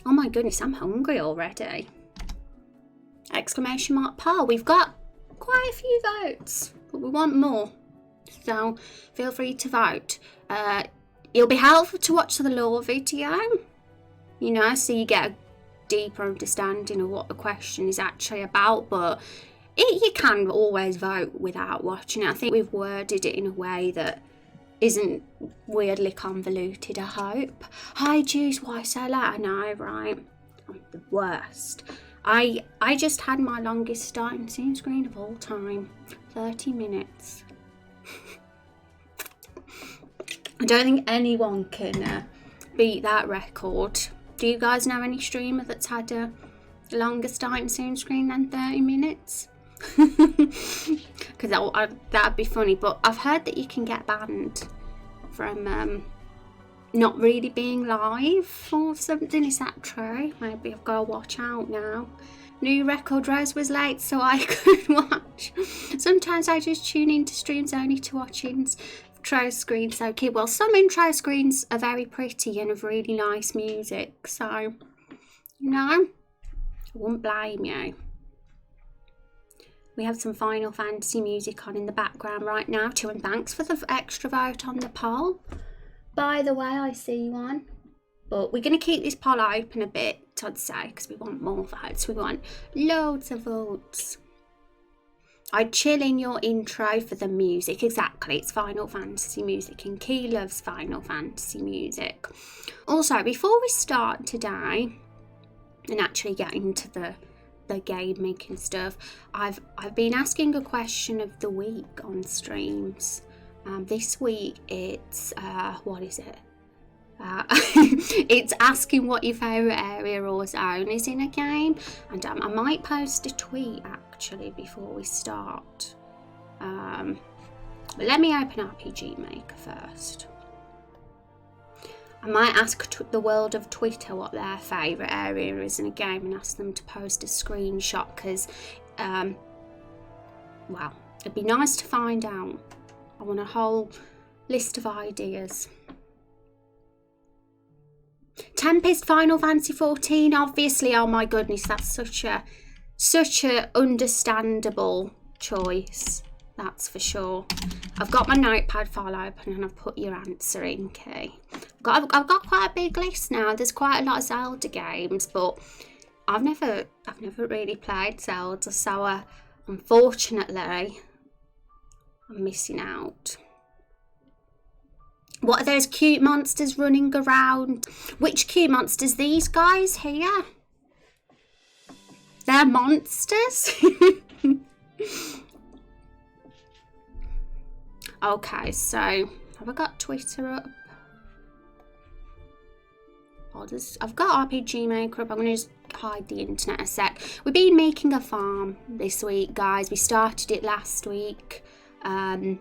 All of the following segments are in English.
Oh my goodness, I'm hungry already. Exclamation mark poll. We've got quite a few votes, but we want more. So feel free to vote. It'll be helpful to watch the lore video, you know, so you get a deeper understanding of what the question is actually about, but you can always vote without watching it. I think we've worded it in a way that isn't weirdly convoluted, I hope. Hi Juice, why so late? I know, right? I'm the worst. I just had my longest starting scene screen of all time. 30 minutes. I don't think anyone can beat that record. Do you guys know any streamer that's had a longer starting scene screen than 30 minutes? Because that'd be funny, but I've heard that you can get banned from not really being live or something. Is that true? Maybe I've got to watch out now. New record. Rose was late so I could watch. Sometimes I just tune into streams only to watch intro screens. Okay, well, some intro screens are very pretty and have really nice music, so you know, I wouldn't blame you. We have some Final Fantasy music on in the background right now too, and thanks for the extra vote on the poll. By the way, I see one. But we're going to keep this poll open a bit, I'd say, because we want more votes. We want loads of votes. I'd chill in your intro for the music. Exactly, it's Final Fantasy music, and Key loves Final Fantasy music. Also, before we start today and actually get into the game making stuff, I've been asking a question of the week on streams. This week it's what is it? It's asking what your favourite area or zone is in a game, and I might post a tweet actually before we start. But let me open RPG Maker first. I might ask the world of Twitter what their favourite area is in a game and ask them to post a screenshot, because well, it'd be nice to find out. I want a whole list of ideas. Tempest, Final Fantasy 14, obviously. Oh my goodness, that's such a understandable choice, that's for sure. I've got my notepad file open and I've put your answer in key. I've got quite a big list now. There's quite a lot of Zelda games, but I've never really played Zelda, so unfortunately I'm missing out. What are those cute monsters running around? Which cute monsters? These guys here? They're monsters? Okay, so have I got Twitter up? I've got RPG Maker up. I'm going to just hide the internet a sec. We've been making a farm this week, guys. We started it last week. And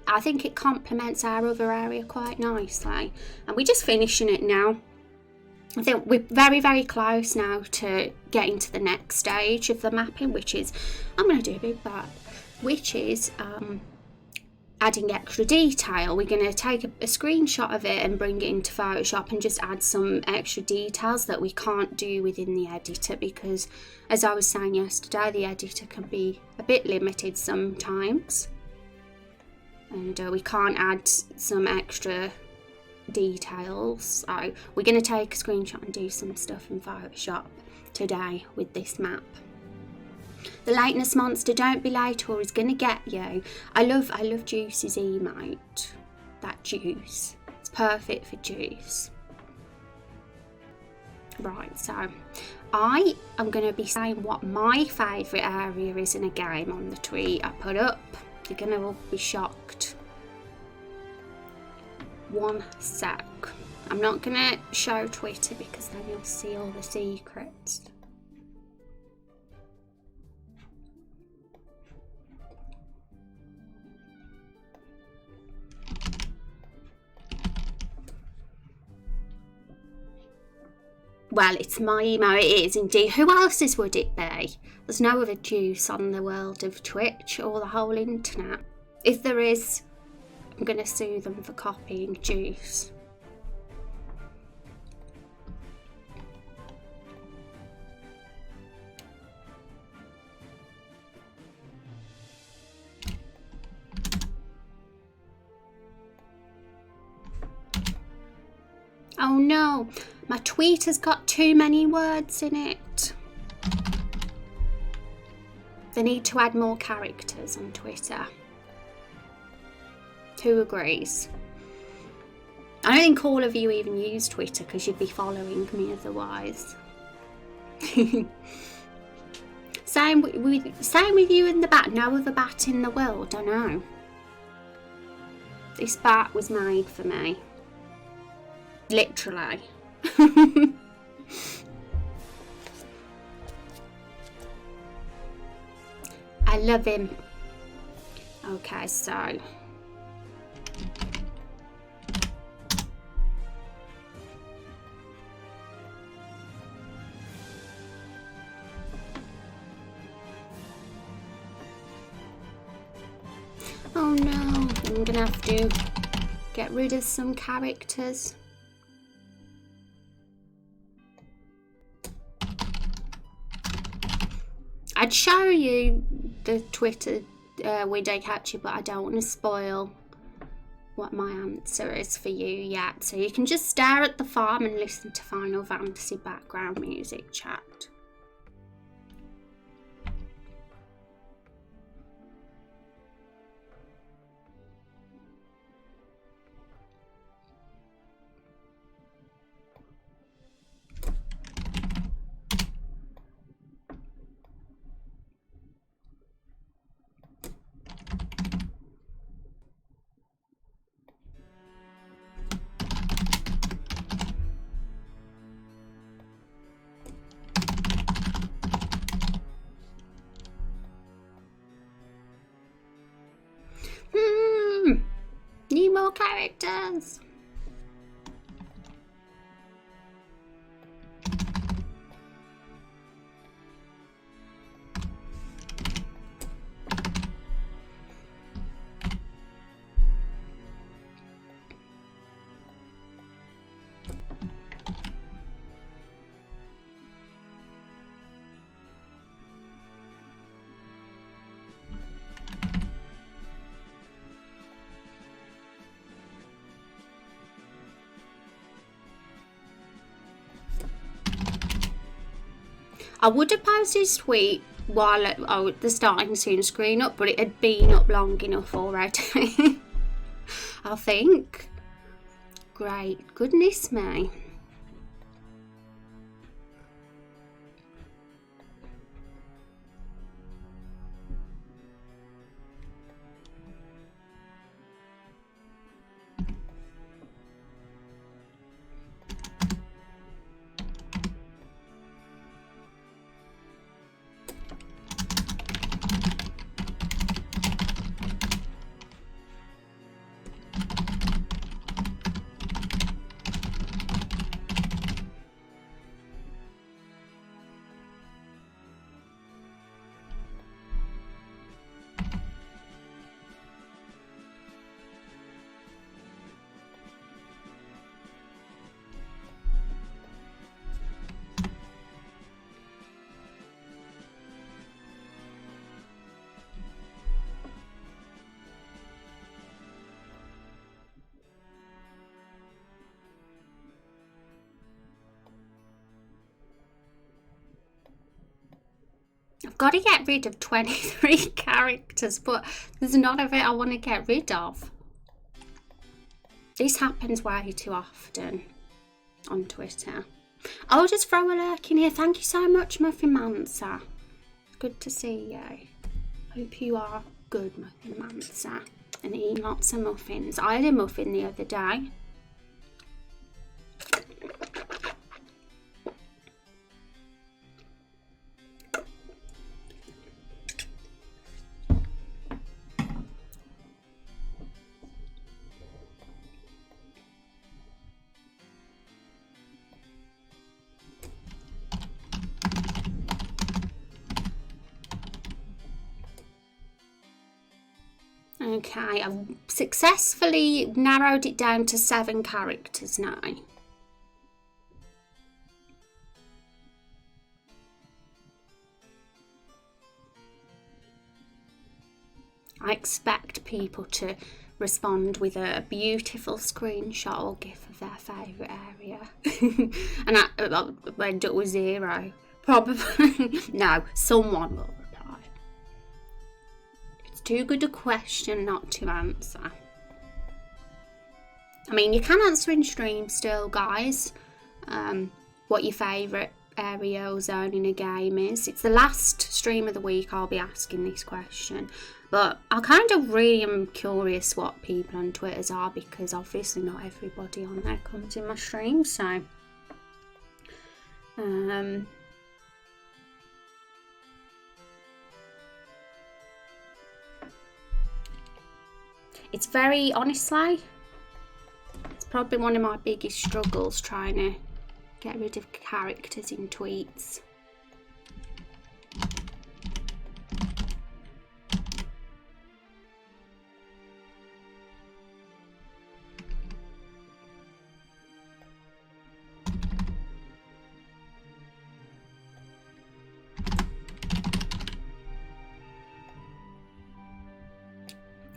I think it complements our other area quite nicely. And we're just finishing it now. I think we're very, very close now to getting to the next stage of the mapping, which is, I'm going to do a big bat, which is adding extra detail. We're going to take a screenshot of it and bring it into Photoshop and just add some extra details that we can't do within the editor, because as I was saying yesterday, the editor can be a bit limited sometimes, and we can't add some extra details. So we're going to take a screenshot and do some stuff in Photoshop today with this map. The lateness monster, don't be late or he's going to get you. I love Juice's emote. That Juice. It's perfect for Juice. Right, so I am going to be saying what my favourite area is in a game on the tweet I put up. You're going to all be shocked. One sec. I'm not going to show Twitter because then you'll see all the secrets. Well, it's my email, it is indeed. Who else's would it be? There's no other Juice on the world of Twitch or the whole internet. If there is, I'm going to sue them for copying Juice. Oh no, my tweet has got too many words in it. They need to add more characters on Twitter. Who agrees? I don't think all of you even use Twitter because you'd be following me otherwise. Same with you in the bat. No other bat in the world, I know. This bat was made for me. Literally. I love him. Okay, so oh no, I'm gonna have to get rid of some characters. I'd show you the Twitter window capture, but I don't want to spoil what my answer is for you yet. So you can just stare at the farm and listen to Final Fantasy background music, chat. Need more characters. I would have posted his tweet while at the starting soon screen up, but it had been up long enough already. I think. Great, goodness me. I've got to get rid of 23 characters, but there's none of it I want to get rid of. This happens way too often on Twitter. I'll just throw a lurk in here. Thank you so much, Muffin Mancer. Good to see you. Hope you are good, Muffin Mancer, and eating lots of muffins. I had a muffin the other day. Okay, I've successfully narrowed it down to 7 characters now. I expect people to respond with a beautiful screenshot or gif of their favourite area. And I end up with 0. Probably. No, someone will reply. It's too good a question not to answer. I mean, you can answer in stream still, guys, what your favourite area or zone in a game is. It's the last stream of the week I'll be asking this question, but I kind of really am curious what people on Twitters are, because obviously not everybody on there comes in my stream. So it's very, honestly, it's probably one of my biggest struggles, trying to get rid of characters in tweets.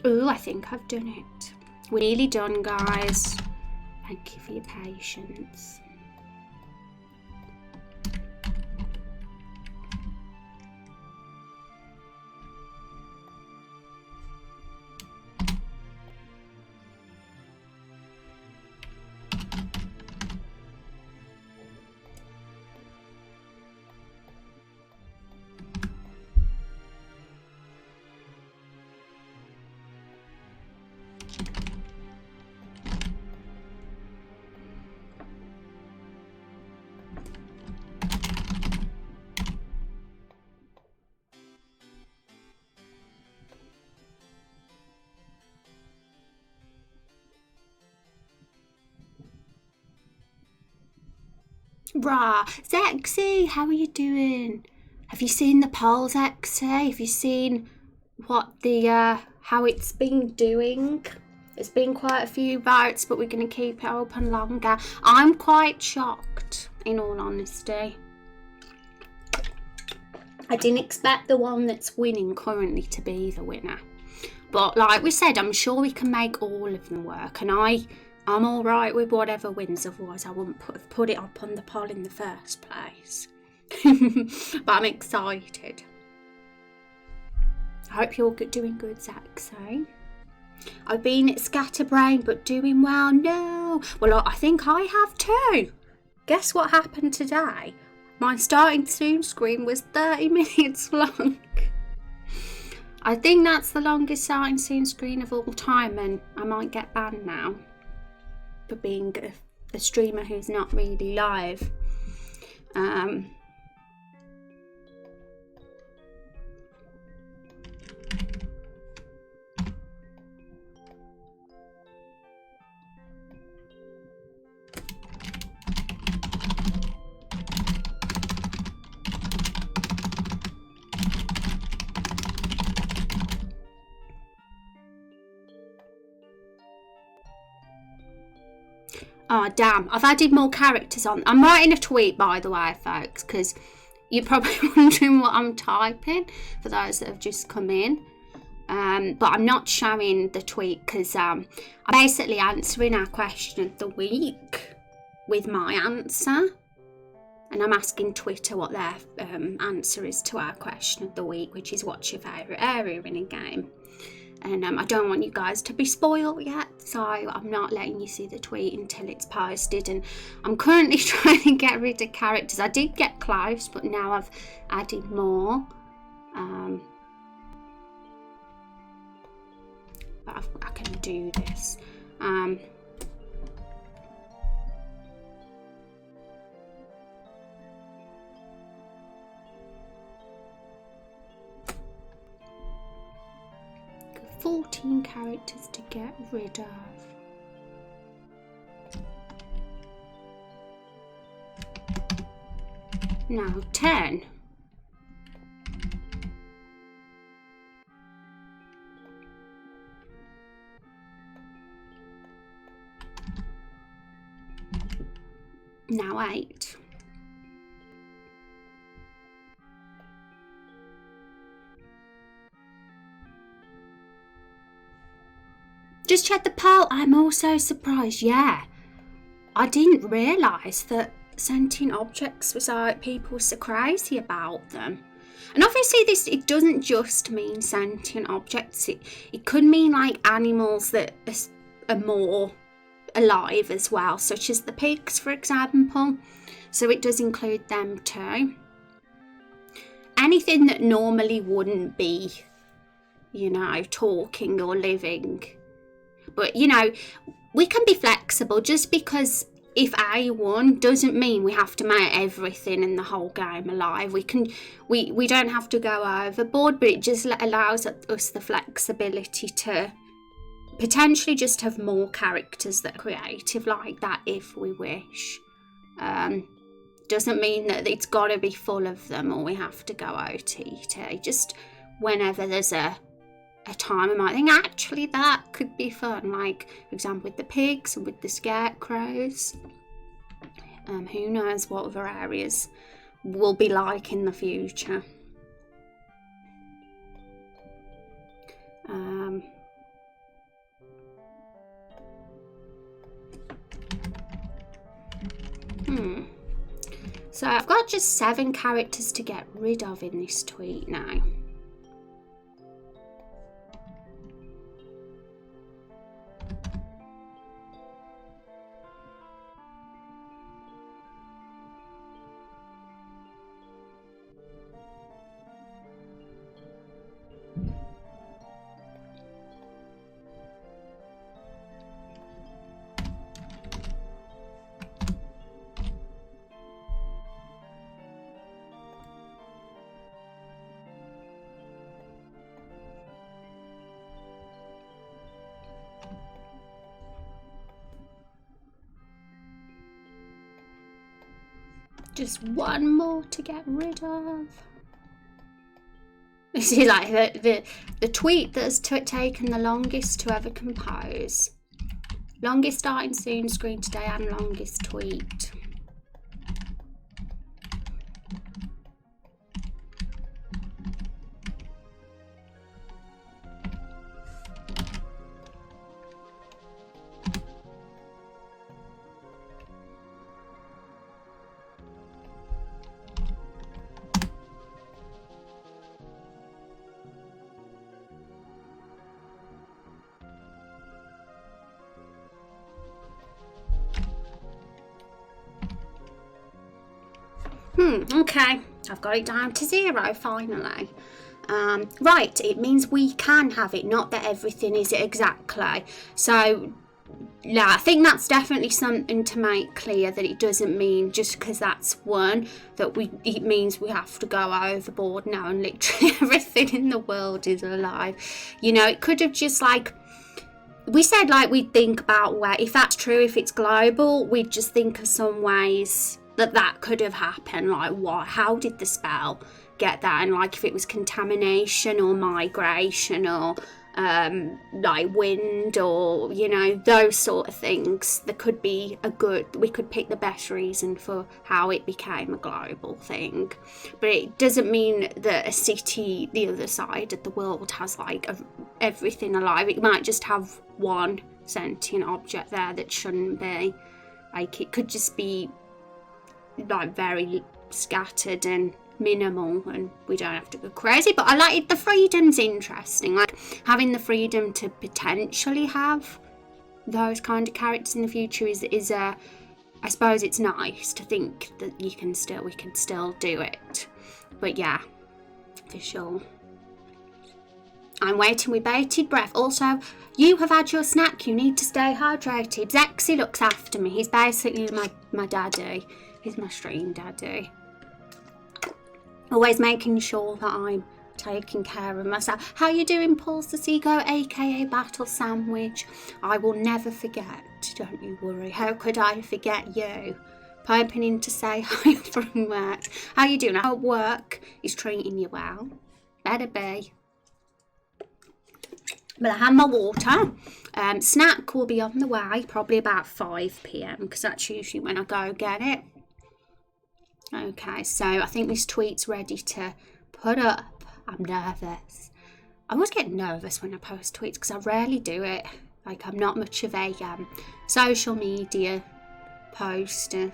Ooh, I think I've done it. We're nearly done, guys. Thank you for your patience. Rah, Zexy, how are you doing? Have you seen the poll, Zexy? Have you seen what the how it's been doing? There's been quite a few votes, but we're going to keep it open longer. I'm quite shocked, in all honesty. I didn't expect the one that's winning currently to be the winner, but like we said, I'm sure we can make all of them work, and I'm all right with whatever wins, otherwise I wouldn't put it up on the poll in the first place. But I'm excited. I hope you're doing good, Zach. I've been scatterbrained but doing well. No, well, I think I have too. Guess what happened today? My starting soon screen was 30 minutes long. I think that's the longest starting soon screen of all time, and I might get banned now for being a streamer who's not really live. Oh, damn. I've added more characters on. I'm writing a tweet, by the way, folks, because you're probably wondering what I'm typing for those that have just come in. But I'm not showing the tweet because I'm basically answering our question of the week with my answer. And I'm asking Twitter what their answer is to our question of the week, which is what's your favourite area in a game. And I don't want you guys to be spoiled yet, so I'm not letting you see the tweet until it's posted. And I'm currently trying to get rid of characters. I did get close, but now I've added more. But I can do this. 14 characters to get rid of. Now 10. Now 8. Just check the poll. I'm also surprised. Yeah, I didn't realise that sentient objects was like people were so crazy about them. And obviously it doesn't just mean sentient objects. It could mean like animals that are more alive as well, such as the pigs, for example. So it does include them too. Anything that normally wouldn't be, talking or living. But, we can be flexible. Just because if A won doesn't mean we have to make everything in the whole game alive. We don't have to go overboard, but it just allows us the flexibility to potentially just have more characters that are creative like that if we wish. Doesn't mean that it's got to be full of them or we have to go OTT. Just whenever there's a time I might think actually that could be fun, like for example with the pigs and with the scarecrows. Who knows what other areas will be like in the future. So I've got just 7 characters to get rid of in this tweet now. Just one more to get rid of. This is like the tweet that's taken the longest to ever compose. Longest starting soon screen today and longest tweet. Okay, I've got it down to 0 finally. Right, it means we can have it, not that everything is exactly. So, yeah, I think that's definitely something to make clear, that it doesn't mean just because that's one that it means we have to go overboard now and literally everything in the world is alive. It could have just we said we'd think about where, if that's true, if it's global, we'd just think of some ways that could have happened, like how did the spell get that, and if it was contamination or migration or wind or those sort of things. There could be we could pick the best reason for how it became a global thing, but it doesn't mean that a city the other side of the world has everything alive. It might just have one sentient object there that shouldn't be. It could just be very scattered and minimal, and we don't have to go crazy. But I like it. The freedom's interesting, having the freedom to potentially have those kind of characters in the future is I suppose it's nice to think that we can still do it. But yeah, for sure. I'm waiting with bated breath. Also, you have had your snack. You need to stay hydrated. Zexy looks after me. He's basically my daddy. He's my stream daddy. Always making sure that I'm taking care of myself. How you doing, Paul Sasigo, aka Battle Sandwich? I will never forget, don't you worry. How could I forget you? Piping in to say hi from work. How you doing? I hope work is treating you well. Better be. But I have my water. Snack will be on the way, probably about 5 p.m, because that's usually when I go get it. Okay, so I think this tweet's ready to put up. I'm nervous. I always get nervous when I post tweets because I rarely do it. Like, I'm not much of a social media poster.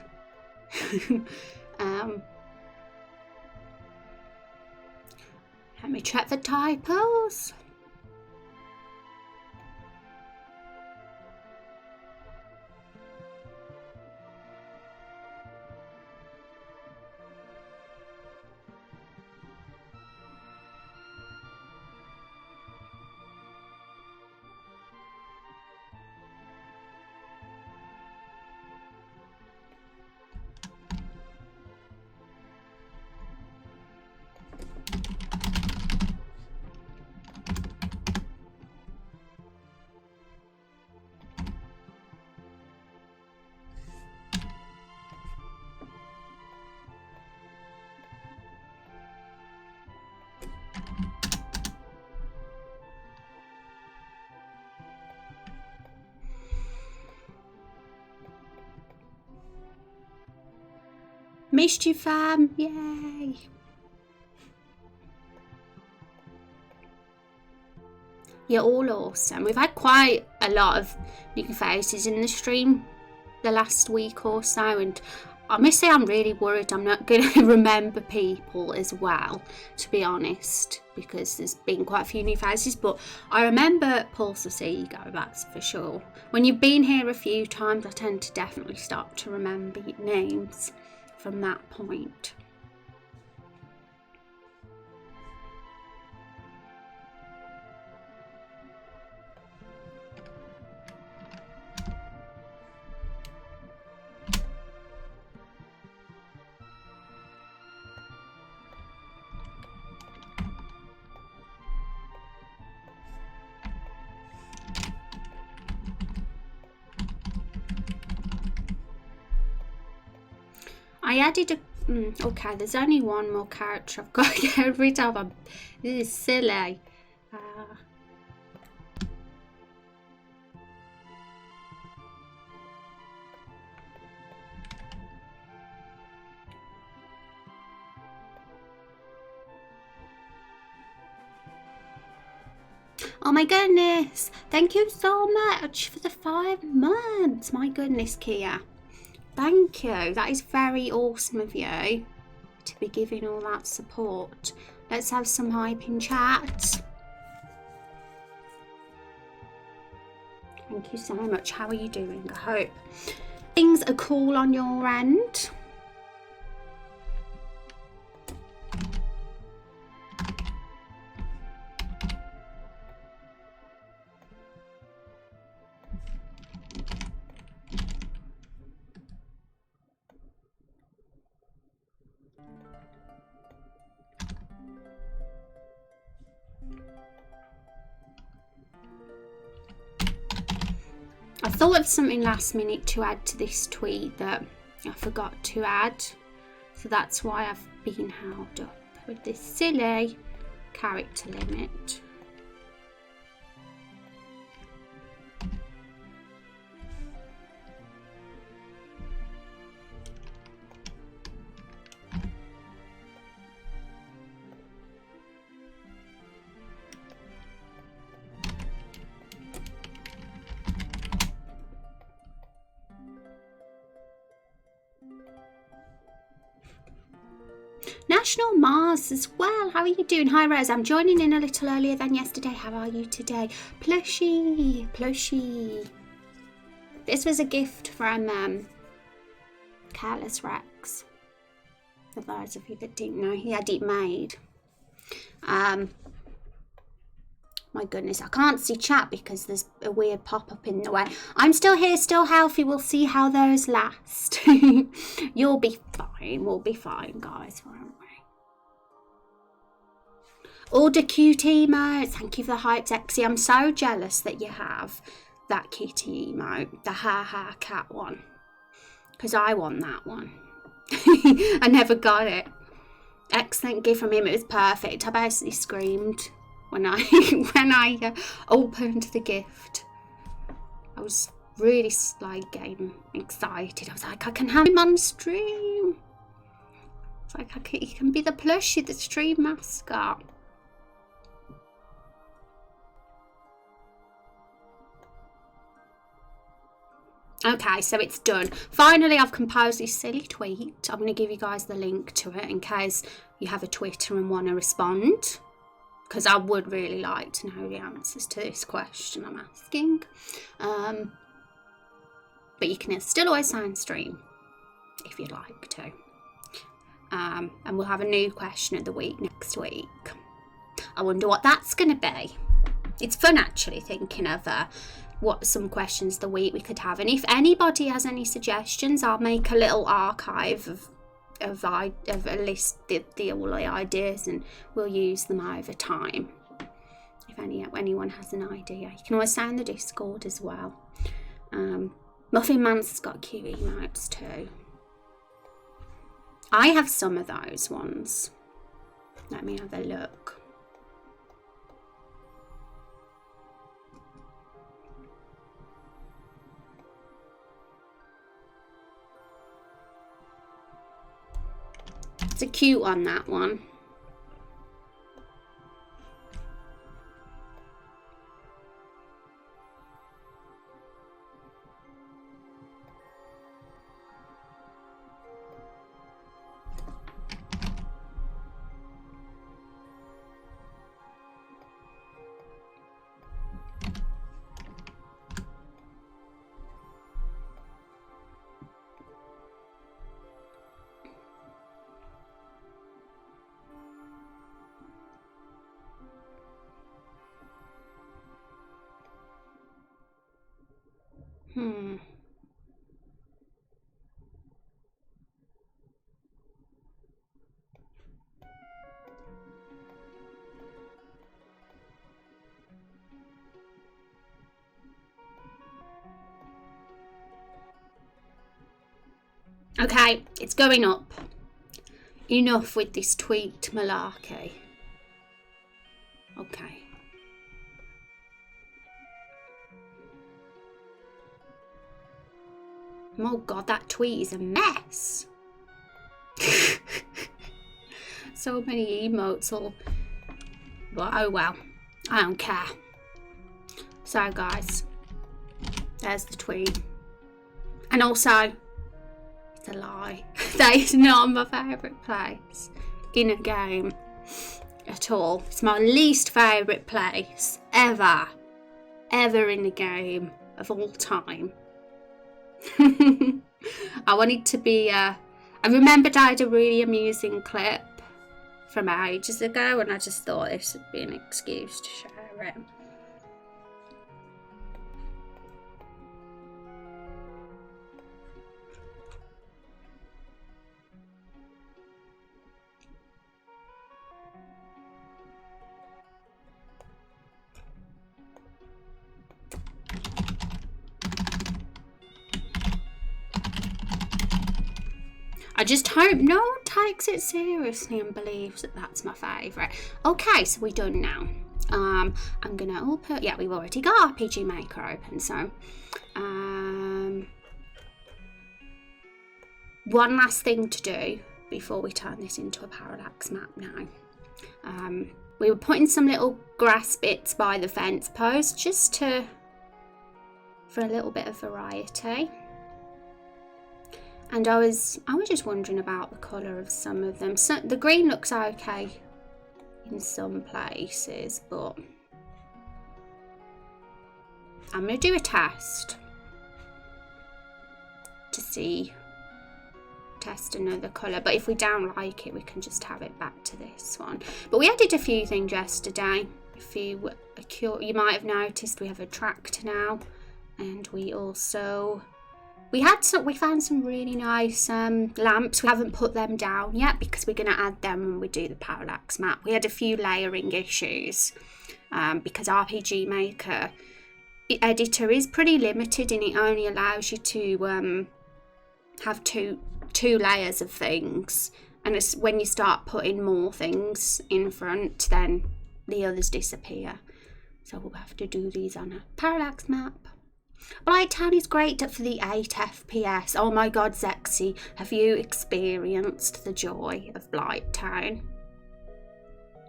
Let me check the typos. Missed you, fam. Yay. You're all awesome. We've had quite a lot of new faces in the stream the last week or so, and I must say I'm really worried I'm not going to remember people as well, to be honest, because there's been quite a few new faces, but I remember Pulse of Seago, that's for sure. When you've been here a few times, I tend to definitely start to remember names from that point. I added a okay, there's only one more character I've got to get rid of. This is silly. Oh my goodness, thank you so much for the 5 months. My goodness, Kia. Thank you. That is very awesome of you to be giving all that support. Let's have some hype in chat. Thank you so much. How are you doing? I hope things are cool on your end. I thought of something last minute to add to this tweet that I forgot to add, so that's why I've been held up with this silly character limit. National Mars as well. How are you doing? Hi Rose, I'm joining in a little earlier than yesterday. How are you today? Plushy. This was a gift from Careless Rex. For those of you that didn't know, he had it made. My goodness, I can't see chat because there's a weird pop-up in the way. I'm still here, still healthy. We'll see how those last. You'll be fine. We'll be fine, guys, won't we? Order cute emotes. Thank you for the hype, Sexy. I'm so jealous that you have that kitty emote, the ha cat one, because I want that one. I never got it. Excellent gift from him. It was perfect. I basically screamed when I opened the gift. I was really like getting excited. I was like, I can have him on stream. It's like he can be the plushie, the stream mascot. Okay, so it's done. Finally, I've composed this silly tweet. I'm going to give you guys the link to it in case you have a Twitter and want to respond, because I would really like to know the answers to this question I'm asking. But you can still always sign stream if you'd like to. And we'll have a new question of the week next week. I wonder what that's going to be. It's fun actually thinking of what some questions of the week we could have, and if anybody has any suggestions, I'll make a little archive of a list of all the ideas, and we'll use them over time. If anyone has an idea, you can always say in the Discord as well. Muffin Man's has got cute emotes too. I have some of those ones. Let me have a look. It's a cute one, that one. Okay, it's going up. Enough with this tweet malarkey. Okay. Oh god, that tweet is a mess. So many emotes all. But oh well, I don't care. So guys, there's the tweet. And also, it's a lie. That is not my favourite place in a game at all. It's my least favourite place ever in a game of all time. I wanted to be I remembered I had a really amusing clip from ages ago, and I just thought this would be an excuse to share it. I just hope no one takes it seriously and believes that that's my favourite. Okay, so we're done now. I'm gonna open. Yeah, we've already got RPG Maker open. So, one last thing to do before we turn this into a parallax map now. We were putting some little grass bits by the fence post just for a little bit of variety. And I was just wondering about the colour of some of them. So the green looks okay in some places, but I'm going to do a test to test another colour. But if we don't like it, we can just have it back to this one. But we added a few things yesterday. You might have noticed we have a tractor now, and we also... We found some really nice lamps. We haven't put them down yet because we're going to add them when we do the parallax map. We had a few layering issues because RPG Maker editor is pretty limited, and it only allows you to have two layers of things. And it's when you start putting more things in front, then the others disappear. So we'll have to do these on a parallax map. Blighttown is great for the 8 FPS. Oh my god, Zexy, have you experienced the joy of Blighttown?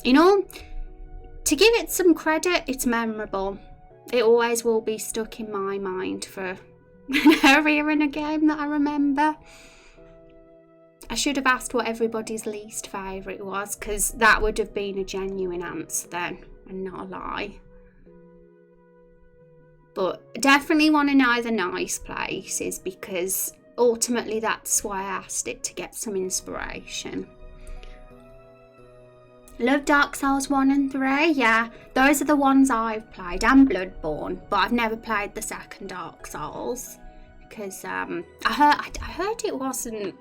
You know, to give it some credit, it's memorable. It always will be stuck in my mind for area in a game that I remember. I should have asked what everybody's least favourite was, because that would have been a genuine answer then, and not a lie. But definitely want to know the nice places, because ultimately that's why I asked it, to get some inspiration. Love Dark Souls 1 and 3, yeah, those are the ones I've played, and Bloodborne, but I've never played the second Dark Souls, because I heard it wasn't.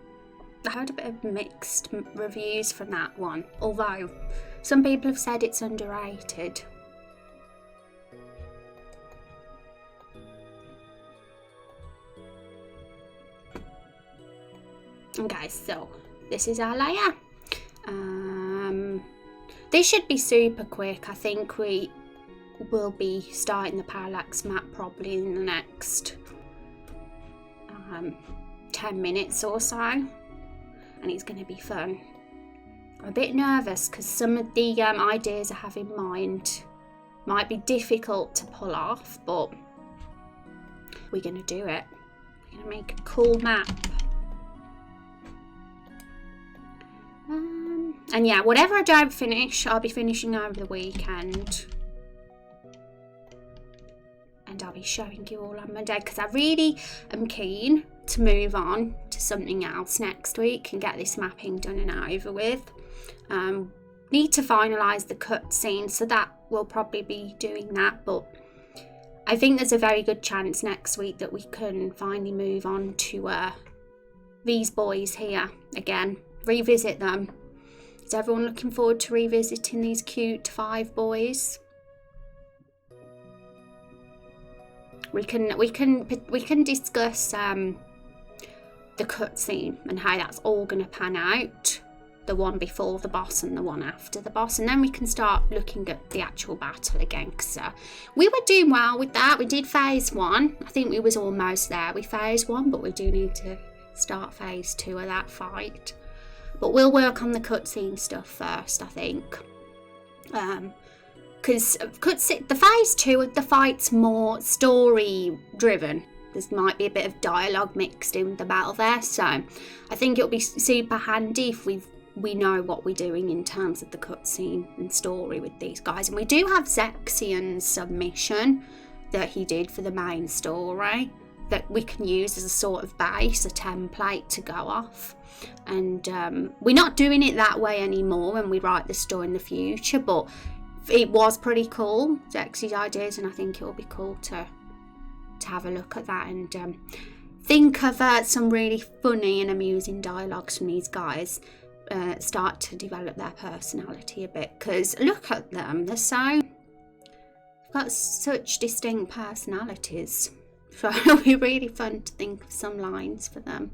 I heard a bit of mixed reviews from that one, although some people have said it's underrated. Okay, so this is our layer. This should be super quick. I think we will be starting the parallax map probably in the next 10 minutes or so. And it's going to be fun. I'm a bit nervous because some of the ideas I have in mind might be difficult to pull off, but we're going to do it. We're going to make a cool map. And yeah, whatever I don't finish, I'll be finishing over the weekend. And I'll be showing you all on Monday, because I really am keen to move on to something else next week and get this mapping done and over with. Need to finalise the cutscene, so that we'll probably be doing that, but I think there's a very good chance next week that we can finally move on to these boys here again, revisit them. Is everyone looking forward to revisiting these cute 5 boys? We can discuss the cutscene and how that's all going to pan out, the one before the boss and the one after the boss, and then we can start looking at the actual battle again, because we were doing well with that. We did phase 1. I think we was almost there with phase 1, but we do need to start phase 2 of that fight. But we'll work on the cutscene stuff first, I think. Because the phase 2 of the fight's more story driven. There might be a bit of dialogue mixed in with the battle there, so I think it'll be super handy if we know what we're doing in terms of the cutscene and story with these guys. And we do have Zexian's submission that he did for the main story that we can use as a sort of base, a template to go off. And we're not doing it that way anymore when we write the story in the future, but it was pretty cool, Zexi's ideas, and I think it'll be cool to have a look at that and think of some really funny and amusing dialogues from these guys, start to develop their personality a bit, because look at them, they've got such distinct personalities, so it'll be really fun to think of some lines for them.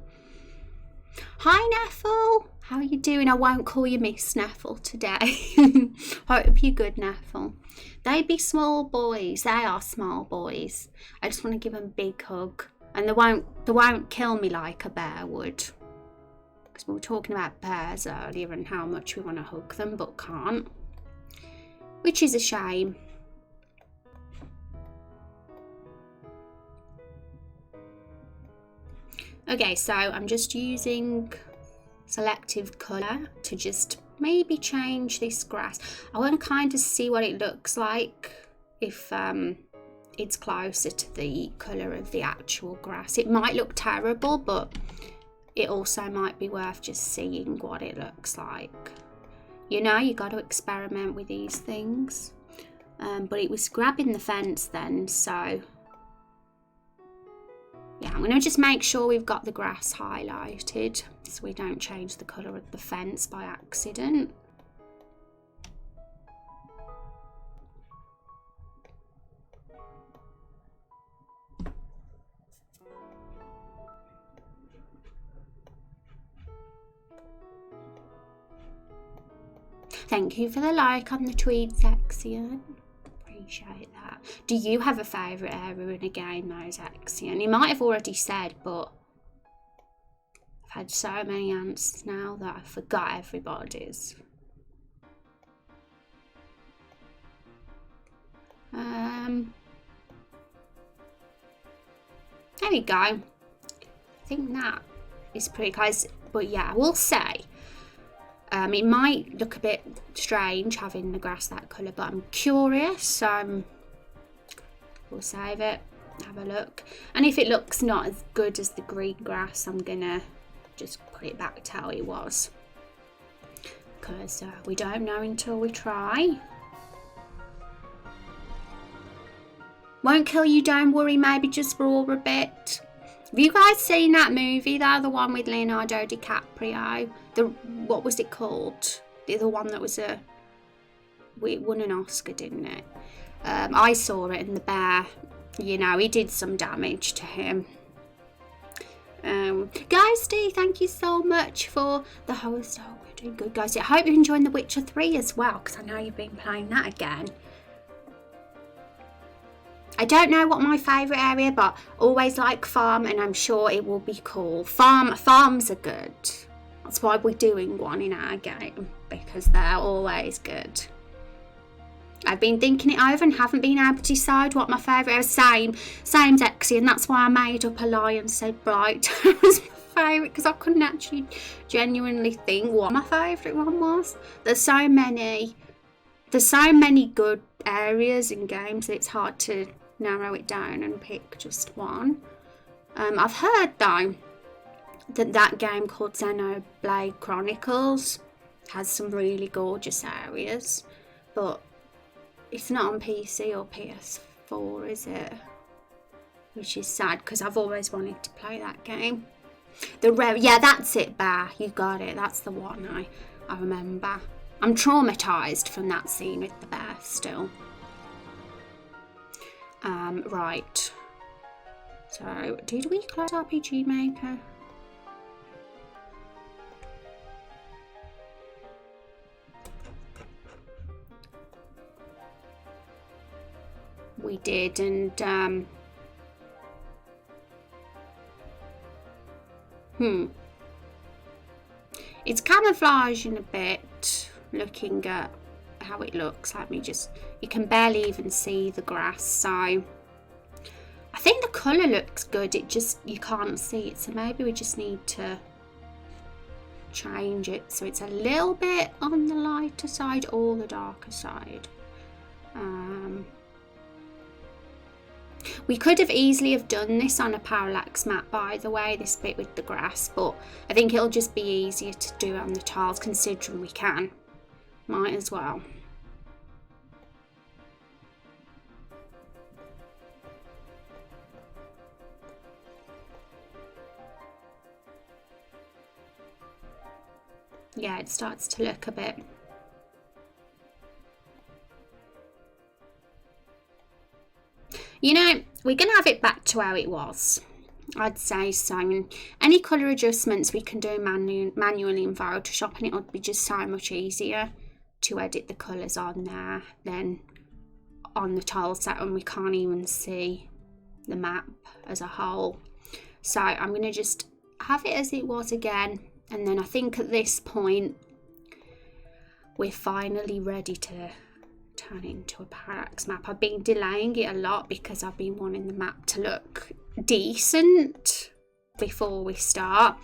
Hi Neffel, how are you doing? I won't call you Miss Neffel today. Hope you're good, Neffel. They be small boys, they are small boys. I just want to give them a big hug, and they won't kill me like a bear would, because we were talking about bears earlier and how much we want to hug them but can't, which is a shame. Okay, so I'm just using selective colour to just maybe change this grass. I want to kind of see what it looks like if it's closer to the colour of the actual grass. It might look terrible, but it also might be worth just seeing what it looks like. You know, you got to experiment with these things. But it was grabbing the fence then, so yeah, I'm going to just make sure we've got the grass highlighted so we don't change the colour of the fence by accident. Thank you for the like on the tweet section. Appreciate that. Do you have a favourite area in a game, Zexian? You might have already said, but I've had so many answers now that I forgot everybody's. There we go. I think that is pretty close. But yeah, I will say, it might look a bit strange having the grass that colour, but I'm curious, so we'll save it, have a look. And if it looks not as good as the green grass, I'm gonna just put it back to how it was. Because we don't know until we try. Won't kill you, don't worry, maybe just roar a bit. Have you guys seen that movie though, the one with Leonardo DiCaprio? What was it called? The one that was it won an Oscar, didn't it? I saw it, and the bear, you know, he did some damage to him. Ghosty, thank you so much for the host. Oh, we're doing good, Ghosty. I hope you're enjoying The Witcher 3 as well, because I know you've been playing that again. I don't know what my favourite area, but always like farm, and I'm sure it will be cool. Farms are good. That's why we're doing one in our game, because they're always good. I've been thinking it over and haven't been able to decide what my favourite is. Same Zexy, and that's why I made up a lie and said Bright was my favourite, because I couldn't actually genuinely think what my favourite one was. There's so many good areas in games that it's hard to narrow it down and pick just one. I've heard though that game called Raindrop Chronicles has some really gorgeous areas, but it's not on PC or PS4, is it? Which is sad, because I've always wanted to play that game. Yeah, that's it, Bear. You got it. That's the one I remember. I'm traumatised from that scene with the bear still. Right. So, did we close RPG Maker? We did, and it's camouflaging a bit, looking at how it looks. You can barely even see the grass, so I think the colour looks good, you can't see it, so maybe we just need to change it so it's a little bit on the lighter side or the darker side. We could have easily have done this on a parallax map, by the way, this bit with the grass, but I think it'll just be easier to do it on the tiles, considering we can. Might as well. Yeah, it starts to look a bit. You know, we're going to have it back to how it was. I'd say so. And any colour adjustments we can do manually in Photoshop, and it would be just so much easier to edit the colours on there than on the tile set when we can't even see the map as a whole. So I'm going to just have it as it was again, and then I think at this point we're finally ready to turn it into a parallax map. I've been delaying it a lot because I've been wanting the map to look decent before we start.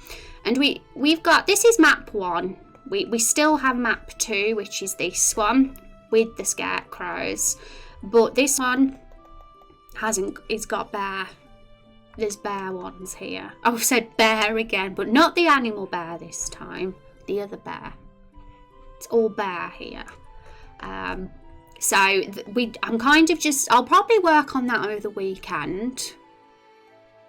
And we've got, this is map 1. We still have map 2, which is this one with the scarecrows, but this one it's got bear. There's bear ones here. I've said bear again, but not the animal bear this time, the other bear. It's all bear here. So I'm kind of just, I'll probably work on that over the weekend,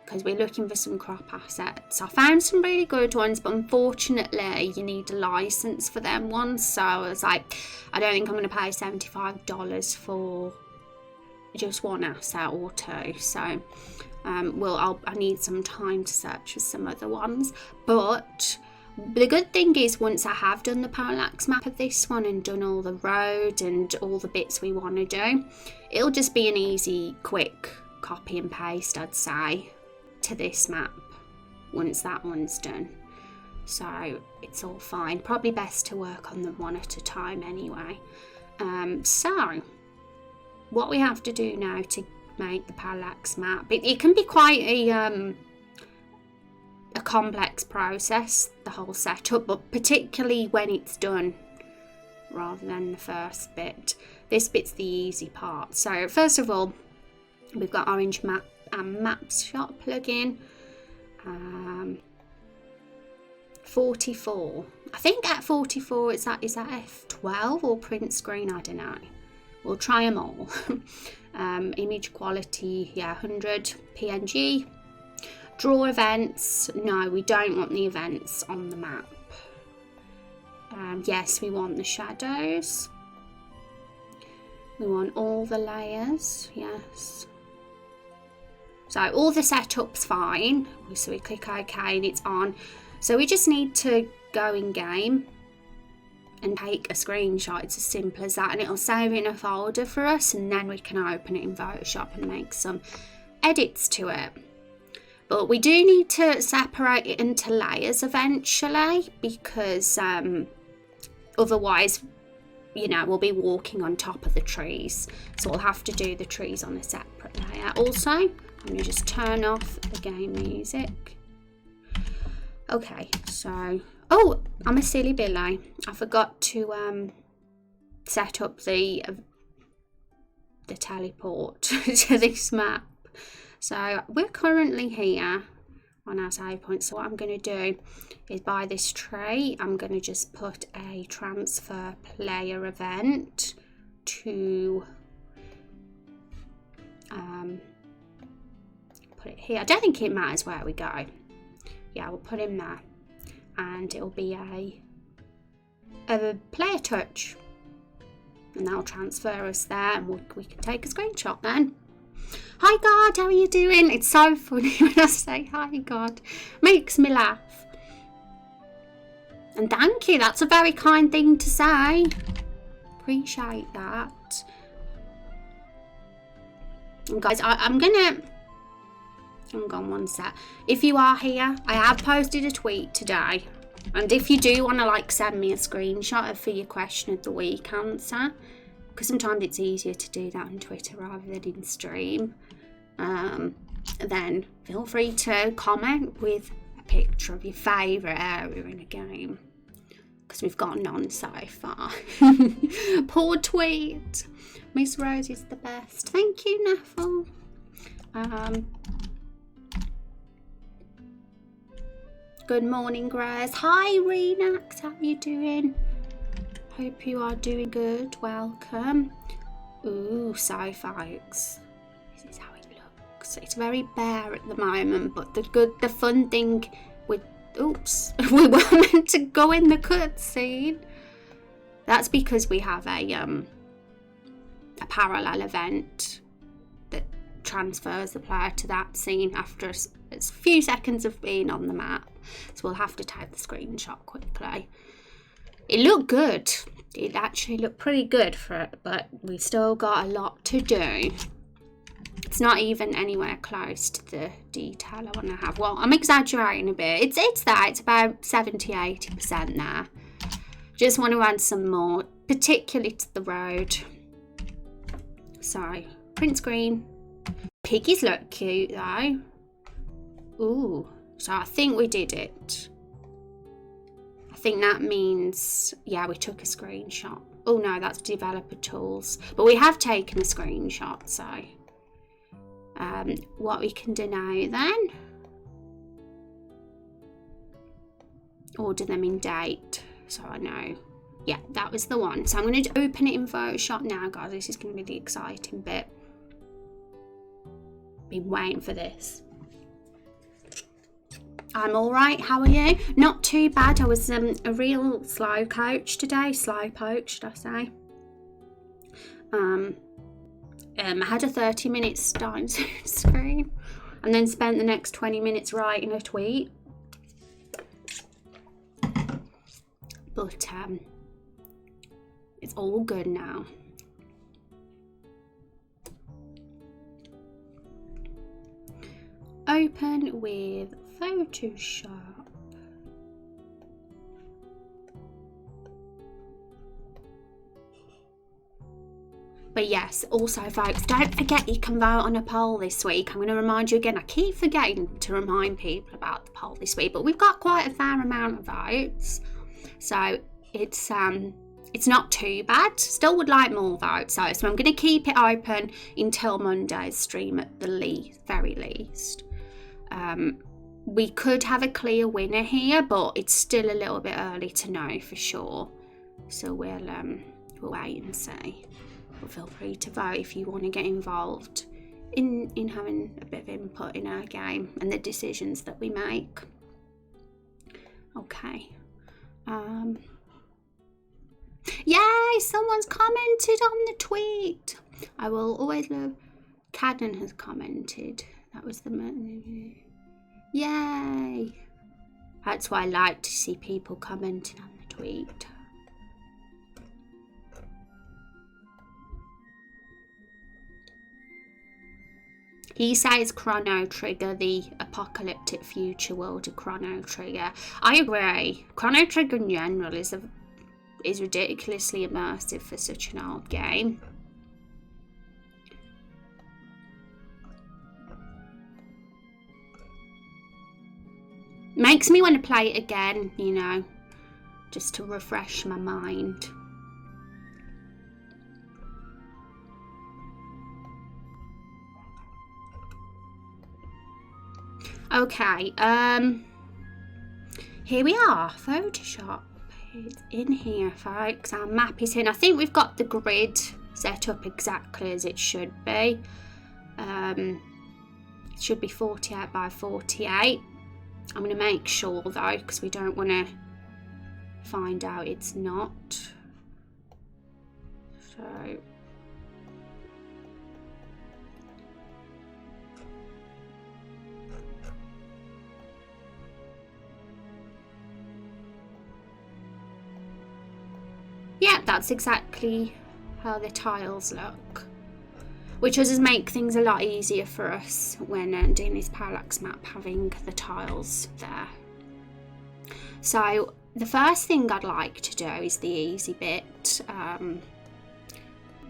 because we're looking for some crop assets. I found some really good ones, but unfortunately you need a license for them ones, so I was like, I don't think I'm going to pay $75 for just one asset or two. So I need some time to search for some other ones. But the good thing is, once I have done the parallax map of this one and done all the road and all the bits we want to do, it'll just be an easy, quick copy and paste, I'd say, to this map once that one's done. So it's all fine. Probably best to work on them one at a time anyway. So what we have to do now to make the parallax map. It can be quite a complex process, the whole setup, but particularly when it's done rather than the first bit. This bit's the easy part. So first of all, we've got Orange Map and Maps Shop plugin. 44. I think at 44 is that F12 or print screen, I don't know. We'll try them all. Image quality, yeah, 100 PNG. Draw events, no, we don't want the events on the map. Yes, we want the shadows. We want all the layers, yes. So all the setup's fine. So we click OK and it's on. So we just need to go in game and take a screenshot. It's as simple as that, and it'll save it in a folder for us, and then we can open it in Photoshop and make some edits to it. But we do need to separate it into layers eventually, because otherwise, you know, we'll be walking on top of the trees. So we'll have to do the trees on a separate layer. Also, I'm going to just turn off the game music. Okay, so, oh, I'm a silly Billy. I forgot to set up the teleport to this map. So we're currently here on our save point. So what I'm going to do is, by this tree, I'm going to just put a transfer player event to put it here. I don't think it matters where we go. Yeah, we'll put him there, and it'll be a player touch, and that'll transfer us there, and we can take a screenshot then. Hi God, how are you doing? It's so funny when I say hi God. Makes me laugh. And thank you, that's a very kind thing to say. Appreciate that. And guys, I'm gonna... Hang on one sec. If you are here, I have posted a tweet today. And if you do want to like send me a screenshot for your question of the week answer, because sometimes it's easier to do that on Twitter rather than in stream, then feel free to comment with a picture of your favourite area in a game, because we've got none so far. Poor tweet. Miss Rose is the best. Thank you, Neffel. Good morning, Grace. Hi, Renax. How are you doing? Hope you are doing good. Welcome. Ooh, so folks, this is how it looks. It's very bare at the moment, but the fun thing with, oops, we were meant to go in the cutscene. That's because we have a parallel event that transfers the player to that scene after a few seconds of being on the map. So we'll have to take the screenshot quickly. It looked good. It actually looked pretty good for it, but we still got a lot to do. It's not even anywhere close to the detail I want to have. Well, I'm exaggerating a bit. It's there. It's about 70-80% there. Just want to add some more, particularly to the road. So, print screen. Piggies look cute though. Ooh, so I think we did it. I think that means, yeah, we took a screenshot. Oh no, that's developer tools. But we have taken a screenshot, so what we can do now then, order them in date, so I know. Yeah, that was the one. So I'm going to open it in Photoshop now, guys. This is going to be the exciting bit. Been waiting for this. I'm alright, how are you? Not too bad. I was a real slow coach today. Slow poke, should I say. I had a 30-minute starting screen and then spent the next 20 minutes writing a tweet. But it's all good now. Open with Photoshop. But yes, also folks, don't forget you can vote on a poll this week. I'm going to remind you again, I keep forgetting to remind people about the poll this week, but we've got quite a fair amount of votes, so it's not too bad. Still would like more votes though, so I'm going to keep it open until Monday's stream at the very least. We could have a clear winner here, but it's still a little bit early to know for sure, so we'll wait and see. But feel free to vote if you want to get involved in having a bit of input in our game and the decisions that we make. Okay. Yay! Someone's commented on the tweet. I will always love. Cadden has commented. That was the. Yay! That's why I like to see people commenting on the tweet. He says Chrono Trigger, the apocalyptic future world of Chrono Trigger. I agree. Chrono Trigger in general is ridiculously immersive for such an old game. Makes me want to play it again, you know, just to refresh my mind. Okay, here we are, Photoshop. It's in here, folks. Our map is in. I think we've got the grid set up exactly as it should be. It should be 48 by 48. I'm going to make sure though, because we don't want to find out it's not. So yeah, that's exactly how the tiles look, which does make things a lot easier for us when doing this parallax map, having the tiles there. So the first thing I'd like to do is the easy bit,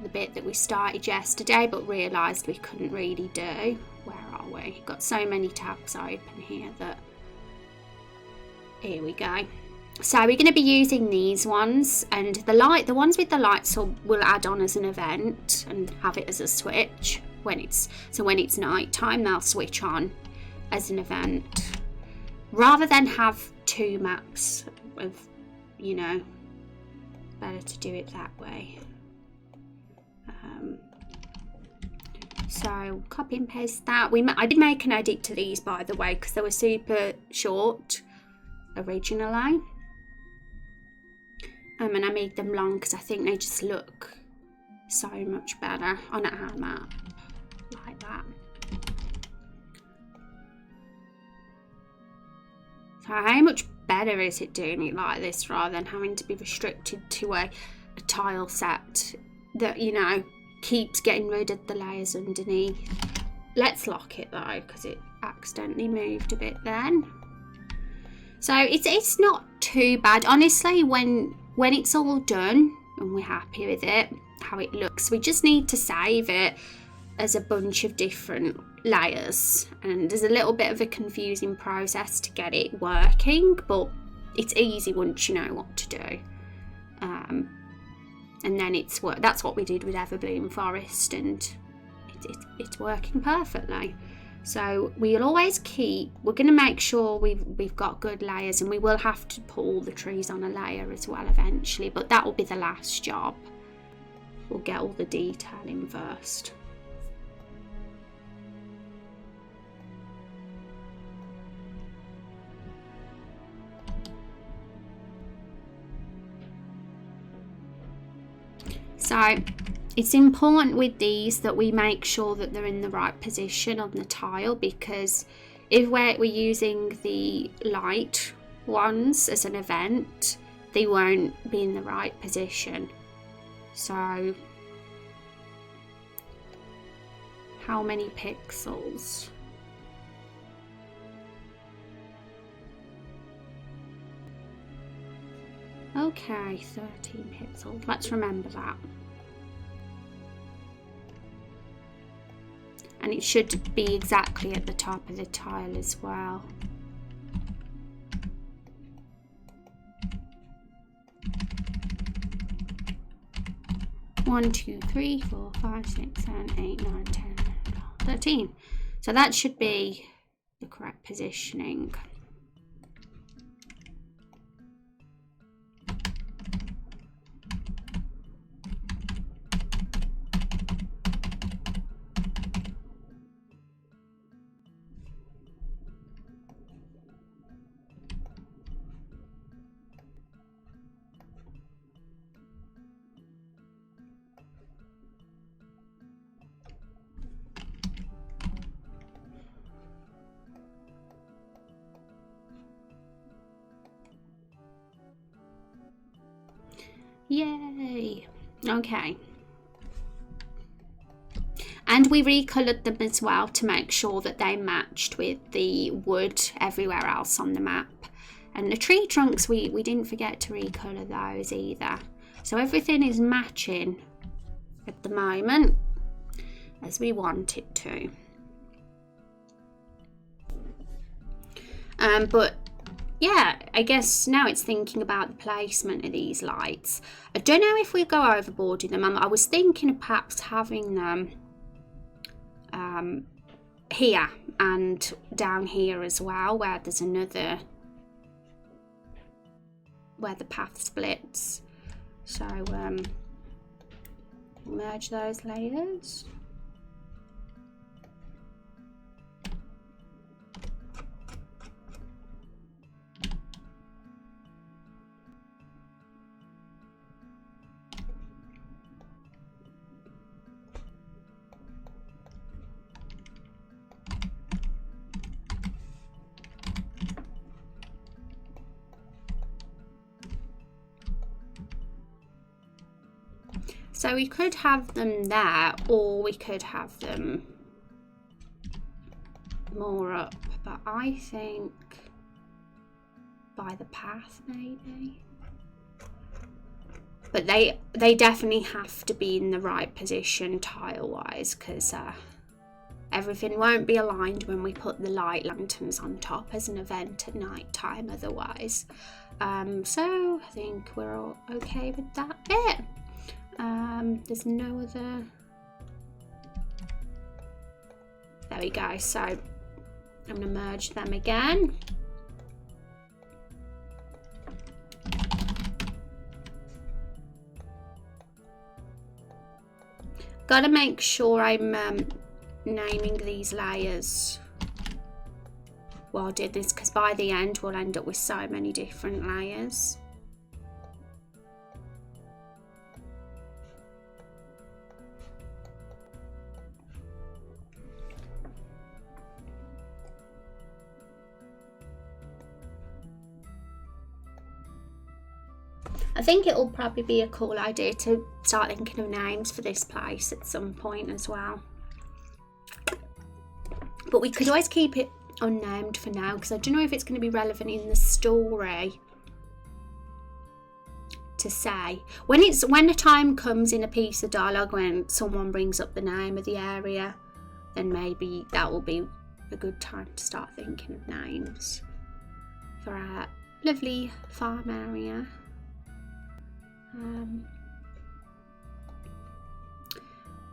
the bit that we started yesterday but realised we couldn't really do. Where are we? Got so many tabs open here that, here we go. So we're going to be using these ones, and the ones with the lights will add on as an event and have it as a switch when it's night time. They'll switch on as an event rather than have two maps. Of, you know, better to do it that way. So copy and paste that. I did make an edit to these, by the way, because they were super short originally. And I made them long because I think they just look so much better on our map, like that. So how much better is it doing it like this rather than having to be restricted to a tile set that, you know, keeps getting rid of the layers underneath. Let's lock it though, because it accidentally moved a bit then. So it's not too bad, honestly. When it's all done and we're happy with it, how it looks, we just need to save it as a bunch of different layers, and there's a little bit of a confusing process to get it working, but it's easy once you know what to do. And then that's what we did with Everbloom Forest, and it's working perfectly. So we'll always we're going to make sure we've got good layers, and we will have to put all the trees on a layer as well eventually, but that will be the last job. We'll get all the detail in first. So it's important with these that we make sure that they're in the right position on the tile, because if we're using the light ones as an event, they won't be in the right position. So how many pixels? Okay, 13 pixels. Let's remember that. and it should be exactly at the top of the tile as well. One, 2, 3, 4, 5, 6, 7, 8, 9, 10, 11, 12, 13. So that should be the correct positioning. Yay! Okay. And we recoloured them as well to make sure that they matched with the wood everywhere else on the map. And the tree trunks, we didn't forget to recolour those either. So everything is matching at the moment as we want it to. But yeah, I guess now it's thinking about the placement of these lights. I don't know if we go overboard with them. I was thinking of perhaps having them here and down here as well, where there's another, where the path splits. So merge those layers. So we could have them there, or we could have them more up, but I think by the path maybe. But they definitely have to be in the right position tile-wise, because everything won't be aligned when we put the light lanterns on top as an event at night time otherwise. So I think we're all okay with that bit. There's no other. There we go. So I'm going to merge them again. Got to make sure I'm naming these layers while I did this, because by the end we'll end up with so many different layers. I think it'll probably be a cool idea to start thinking of names for this place at some point as well. But we could always keep it unnamed for now, because I don't know if it's going to be relevant in the story to say. When the time comes in a piece of dialogue when someone brings up the name of the area, then maybe that will be a good time to start thinking of names for our lovely farm area.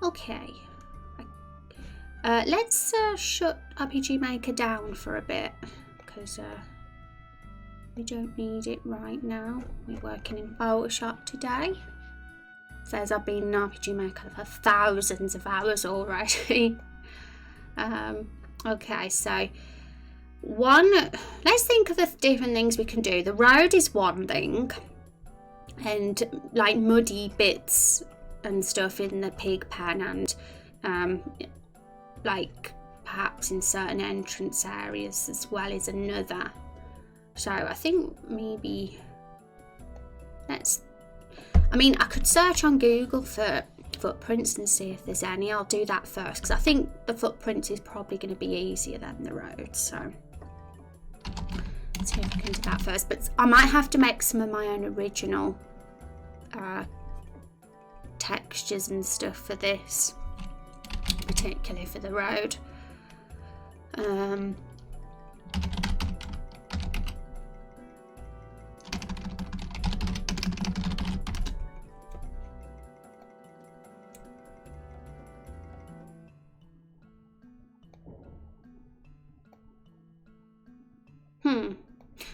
Okay, let's shut RPG Maker down for a bit, because we don't need it right now. We're working in Photoshop today. Says I've been in RPG Maker for thousands of hours already. Okay, so let's think of the different things we can do. The road is one thing, and like muddy bits and stuff in the pig pen, and like perhaps in certain entrance areas as well is another. So I think maybe I could search on Google for footprints and see if there's any. I'll do that first, because I think the footprints is probably going to be easier than the road. So let's see if I can do that first, but I might have to make some of my own original textures and stuff for this. particularly for the road.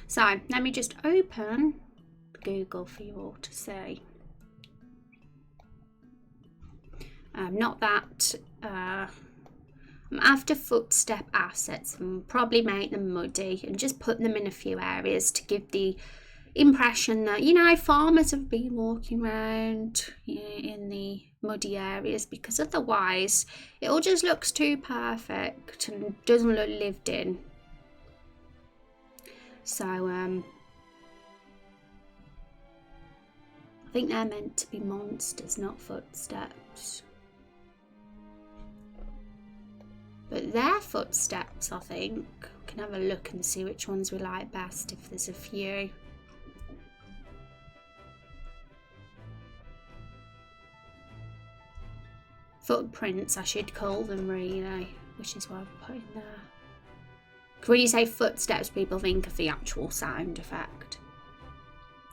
So let me just open Google for you all to see. Not that I'm after footstep assets and probably make them muddy and just put them in a few areas to give the impression that, you know, farmers have been walking around in the muddy areas, because otherwise it all just looks too perfect and doesn't look lived in. So I think they're meant to be monsters, not footsteps. But they're footsteps, I think. We can have a look and see which ones we like best if there's a few. Footprints, I should call them, really, which is what I've put in there. Because when you say footsteps, people think of the actual sound effect.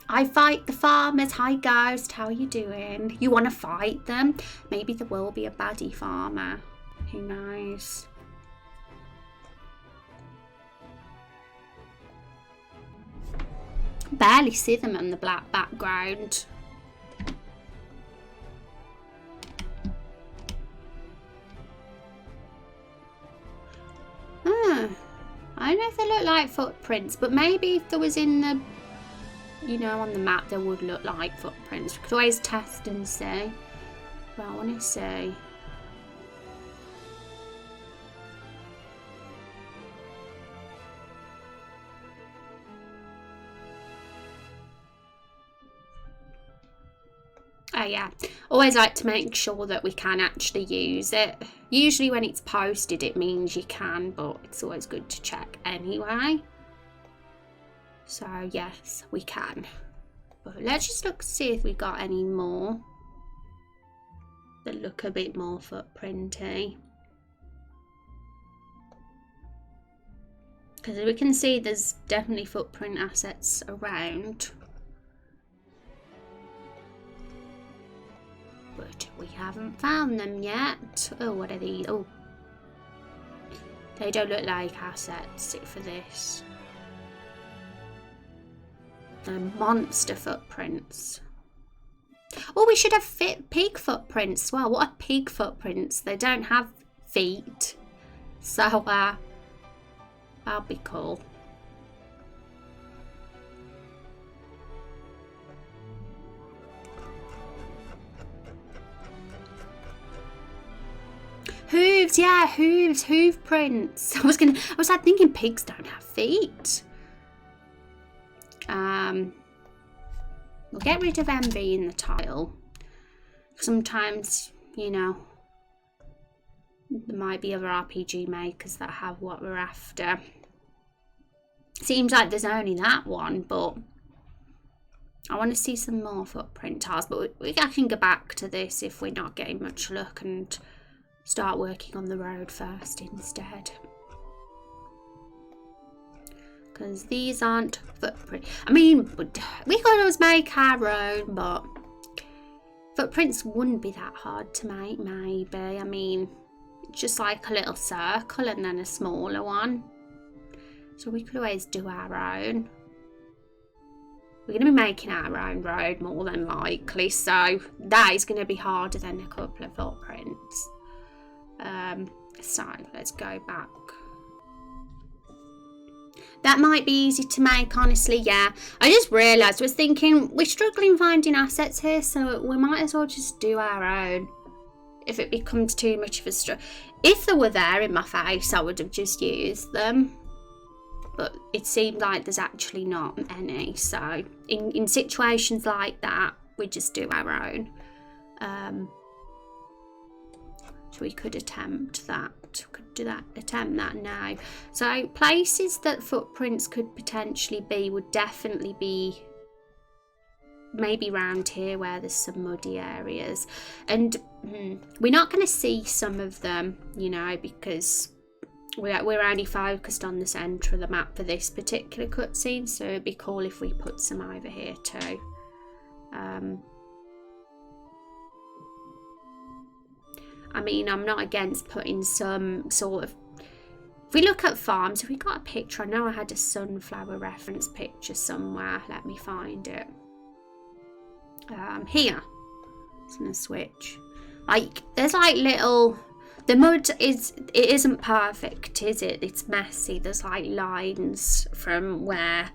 I fight the farmers. Hi, Ghost. How are you doing? You want to fight them? Maybe there will be a baddie farmer. Who knows? Barely see them on the black background. I don't know if they look like footprints, but maybe if there was in the, you know, on the map, they would look like footprints. We could always test and see. But I want to see. Oh yeah, always like to make sure that we can actually use it. Usually when it's posted it means you can, but it's always good to check anyway. So yes, we can. But let's just look to see if we got any more that look a bit more footprinty. Because we can see there's definitely footprint assets around. But we haven't found them yet. Oh, what are these? Oh, they don't look like assets for this. They're monster footprints. Oh, we should have pig footprints. Well, what are pig footprints? They don't have feet. So, that'll be cool. Hooves, yeah, hooves, hoof prints. I was like thinking pigs don't have feet. We'll get rid of envy in the tile. Sometimes, you know, there might be other RPG makers that have what we're after. Seems like there's only that one, but I want to see some more footprint tiles. But I can go back to this if we're not getting much luck and start working on the road first instead. Because these aren't footprints. I mean, we could always make our own, but footprints wouldn't be that hard to make, maybe. I mean, just like a little circle and then a smaller one. So we could always do our own. We're going to be making our own road more than likely, so that is going to be harder than a couple of footprints. So let's go back. That might be easy to make, honestly. Yeah, I just realised, I was thinking we're struggling finding assets here, so we might as well just do our own if it becomes too much of a struggle. If they were there in my face, I would have just used them, but it seemed like there's actually not any. So in situations like that, we just do our own. So we could attempt that. Attempt that now. So places that footprints could potentially be would definitely be maybe round here where there's some muddy areas. And we're not going to see some of them, you know, because we're only focused on the centre of the map for this particular cutscene, so it'd be cool if we put some over here too. I mean, I'm not against putting some sort of... If we look at farms, if we got a picture, I know I had a sunflower reference picture somewhere. Let me find it. Here. It's gonna switch. Like, there's like little... The mud isn't perfect, is it? It's messy. There's like lines from where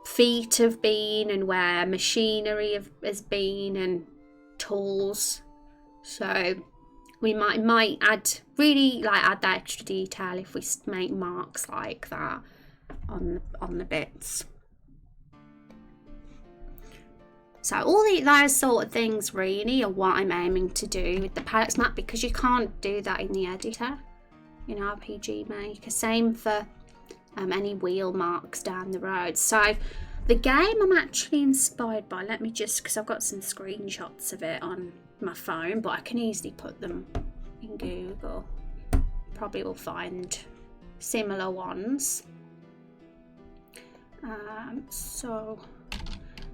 feet have been and where machinery has been and tools. So we might add that extra detail if we make marks like that on the bits. So all those sort of things really are what I'm aiming to do with the palettes map, because you can't do that in the editor in RPG Maker. Same for any wheel marks down the road. So the game I'm actually inspired by, let me just, because I've got some screenshots of it on my phone, but I can easily put them in Google. Probably will find similar ones. So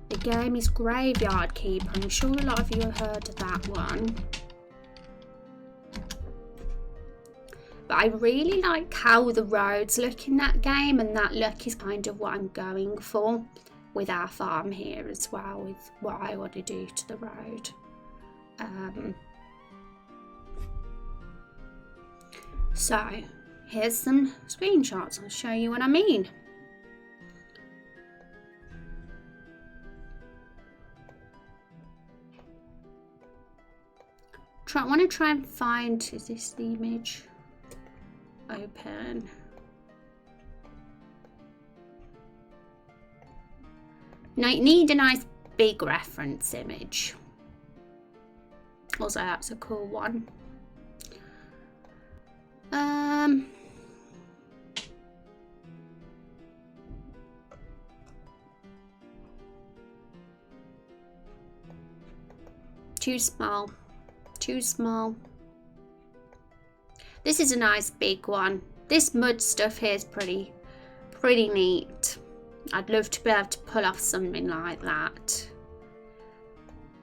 the game is Graveyard Keeper. I'm sure a lot of you have heard of that one. But I really like how the roads look in that game, and that look is kind of what I'm going for with our farm here as well, with what I want to do to the road. So here's some screenshots. I'll show you what I mean. I want to try and find, is this the image? Open. Now you need a nice big reference image. Also, that's a cool one. Too small. Too small. This is a nice big one. This mud stuff here is pretty neat. I'd love to be able to pull off something like that.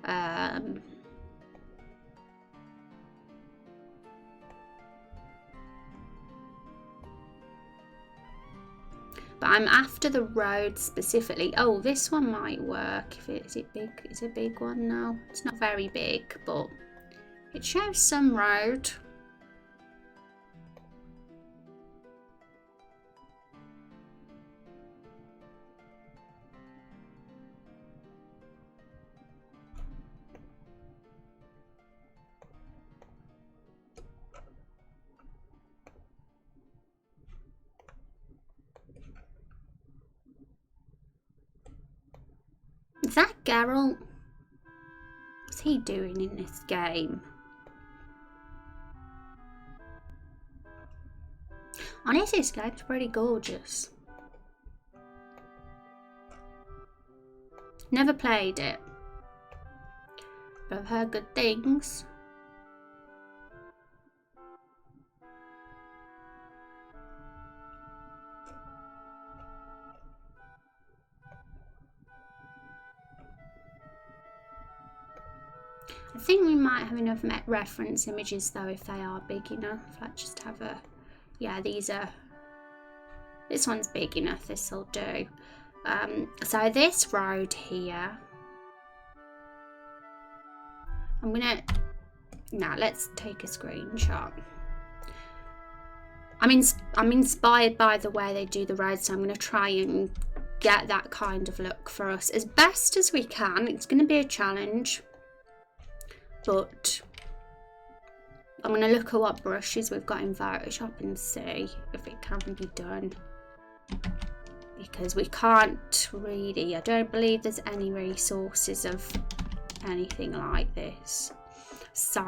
But I'm after the road specifically. Oh, this one might work. Is it big? It's a big one now. It's not very big, but it shows some road. Is that Geralt? What's he doing in this game? Honestly, this game's pretty gorgeous. Never played it, but I've heard good things. I think we might have enough reference images though if they are big enough. Let's just have a... Yeah, these are... This one's big enough, this'll do. So this road here... I'm gonna... Now let's take a screenshot. I'm inspired by the way they do the roads, so I'm gonna try and get that kind of look for us as best as we can. It's gonna be a challenge. But I'm going to look at what brushes we've got in Photoshop and see if it can be done. Because we can't really, I don't believe there's any resources of anything like this. So,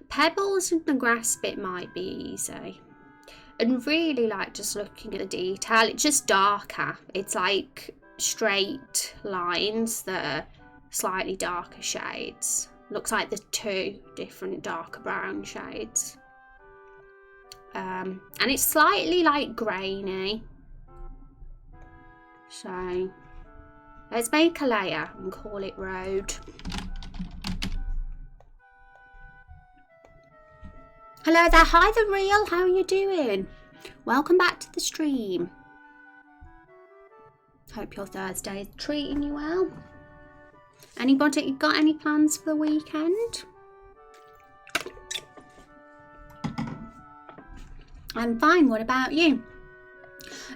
pebbles and the grass bit might be easy. and really like just looking at the detail. It's just darker. It's like straight lines that are slightly darker shades. Looks like there's 2 different darker brown shades. And it's slightly like grainy. So let's make a layer and call it road. Hello there, hi The Real, how are you doing? Welcome back to the stream. Hope your Thursday is treating you well. Anybody got any plans for the weekend? I'm fine, what about you?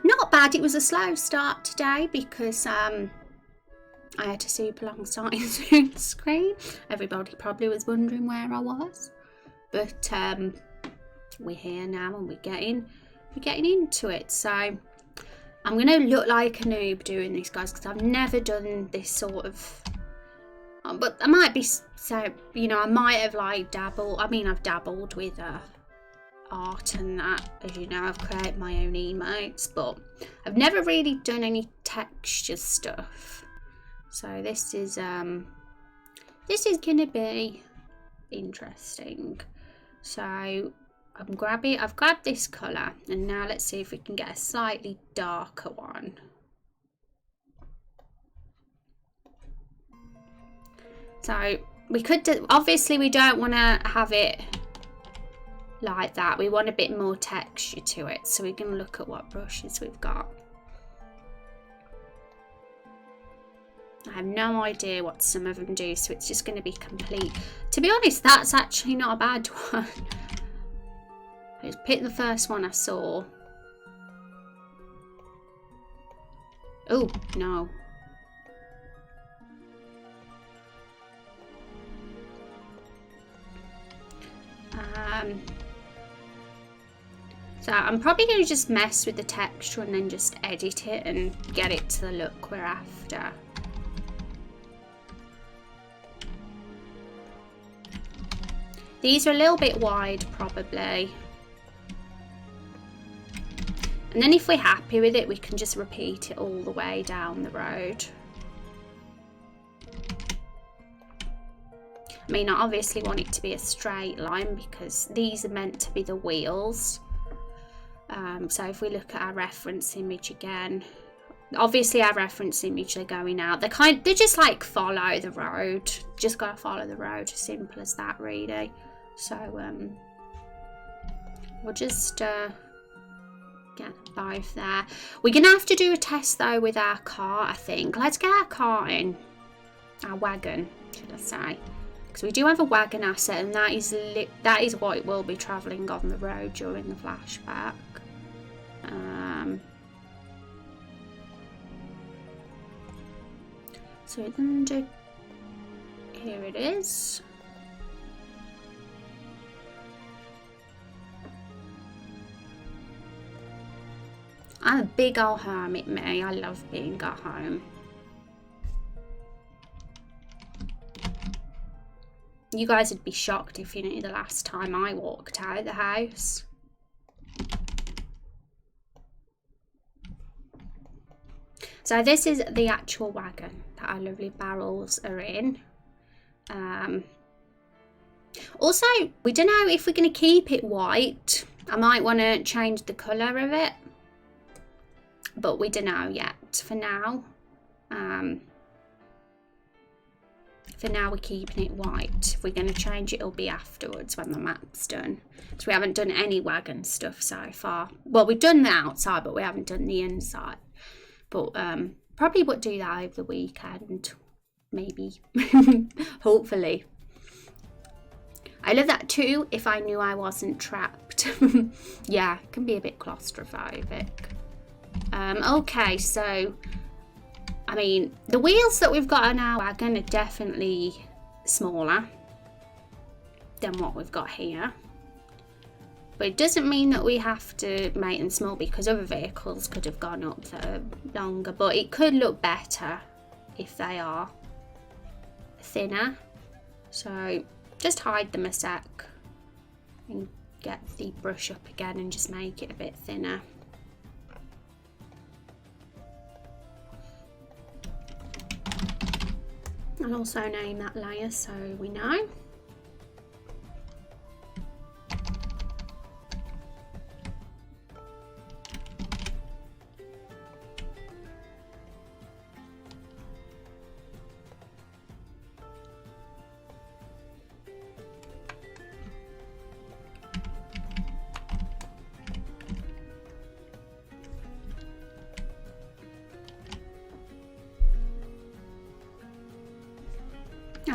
Not bad, it was a slow start today because I had a super long starting screen. Everybody probably was wondering where I was. But we're here now and we're getting into it. So I'm going to look like a noob doing this, guys, because I've never done this sort of... But I might be, so, you know, I might have like dabbled. I mean, I've dabbled with art and that. As you know, I've created my own emotes, but I've never really done any texture stuff. So this is going to be interesting. So I've grabbed this colour, and now let's see if we can get a slightly darker one. So we could do, obviously we don't want to have it like that. We want a bit more texture to it. So we're going to look at what brushes we've got. I have no idea what some of them do, so it's just going to be complete. To be honest, that's actually not a bad one. I just picked the first one I saw. Oh, no. So I'm probably going to just mess with the texture and then just edit it and get it to the look we're after. These are a little bit wide probably. And then if we're happy with it, we can just repeat it all the way down the road. I mean, I obviously want it to be a straight line because these are meant to be the wheels. So if we look at our reference image again, obviously our reference image, they're going out. They just like follow the road. Just gotta follow the road. Simple as that, really. So we'll just get both there. We're gonna have to do a test though with our car, I think. Let's get our car in. Our wagon, should I say. Because we do have a wagon asset, and that is what it will be travelling on the road during the flashback. So we're going to do, here it is. I'm a big old hermit, me. I love being at home. You guys would be shocked if you knew the last time I walked out of the house. So this is the actual wagon that our lovely barrels are in. Also, we don't know if we're going to keep it white. I might want to change the colour of it. But we don't know yet for now. For now we're keeping it white. If we're going to change it, it'll be afterwards when the map's done. So we haven't done any wagon stuff so far. Well, we've done the outside, but we haven't done the inside. But probably would do that over the weekend. Maybe. Hopefully. I love that too, if I knew I wasn't trapped. Yeah, it can be a bit claustrophobic. Okay, so... I mean, the wheels that we've got on our wagon are definitely smaller than what we've got here. But it doesn't mean that we have to make them small because other vehicles could have gone up that are longer. But it could look better if they are thinner. So just hide them a sec and get the brush up again and just make it a bit thinner. I'll also name that layer so we know.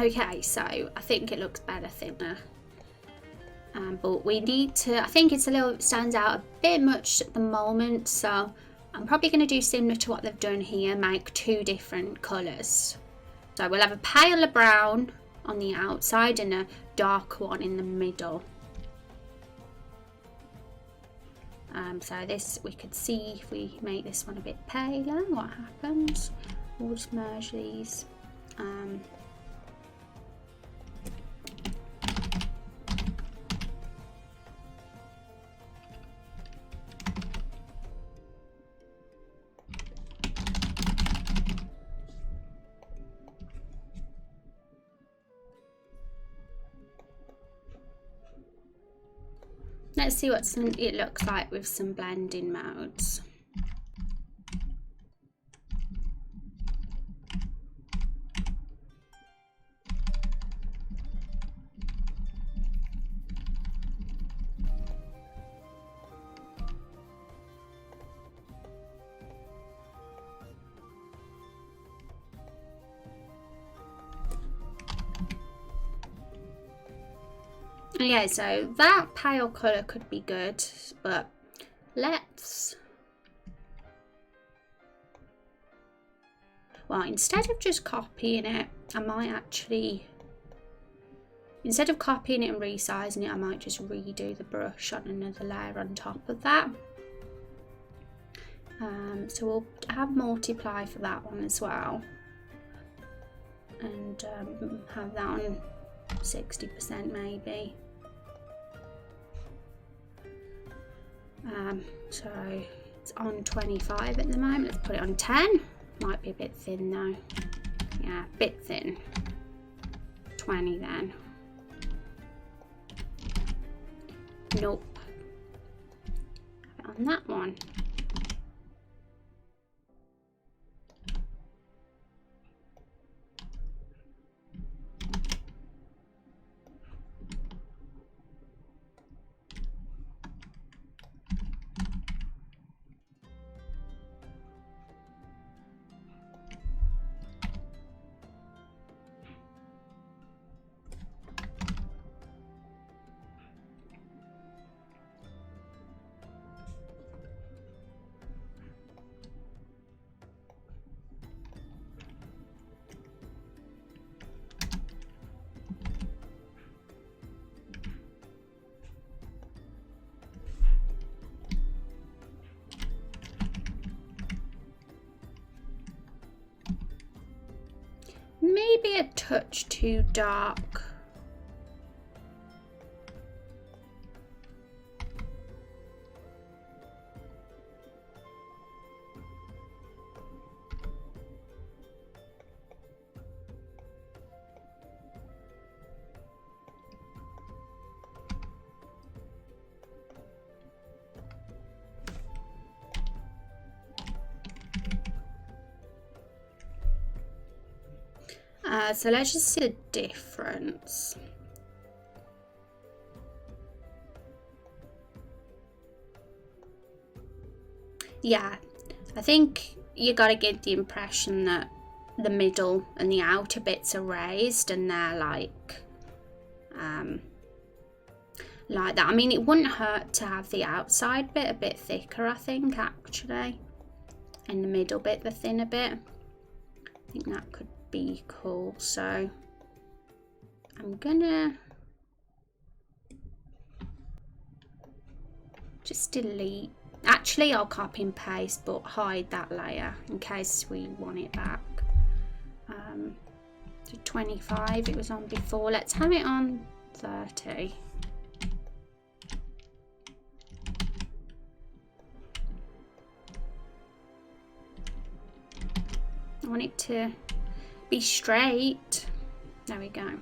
Okay, so I think it looks better thinner, but we need to, I think it's a little, stands out a bit much at the moment, so I'm probably going to do similar to what they've done here, make 2 different colours. So we'll have a paler brown on the outside and a dark one in the middle. So this, we could see if we make this one a bit paler, what happens. We'll just merge these. Let's see what it looks like with some blending modes. Yeah, so that pale colour could be good, but let's, well, instead of just copying it, I might actually, instead of copying it and resizing it, I might just redo the brush on another layer on top of that. So we'll have multiply for that one as well, and have that on 60% maybe. So it's on 25 at the moment. Let's put it on 10. Might be a bit thin though. Yeah, a bit thin. 20 then. Nope. On that one. Maybe a touch too dark. So let's just see the difference. Yeah, I think you got to get the impression that the middle and the outer bits are raised and they're like that. I mean, it wouldn't hurt to have the outside bit a bit thicker, I think, actually, and the middle bit the thinner bit. I think that could be cool. So I'm gonna just delete, actually I'll copy and paste but hide that layer in case we want it back. So 25 it was on before, let's have it on 30. I want it to be straight. There we go.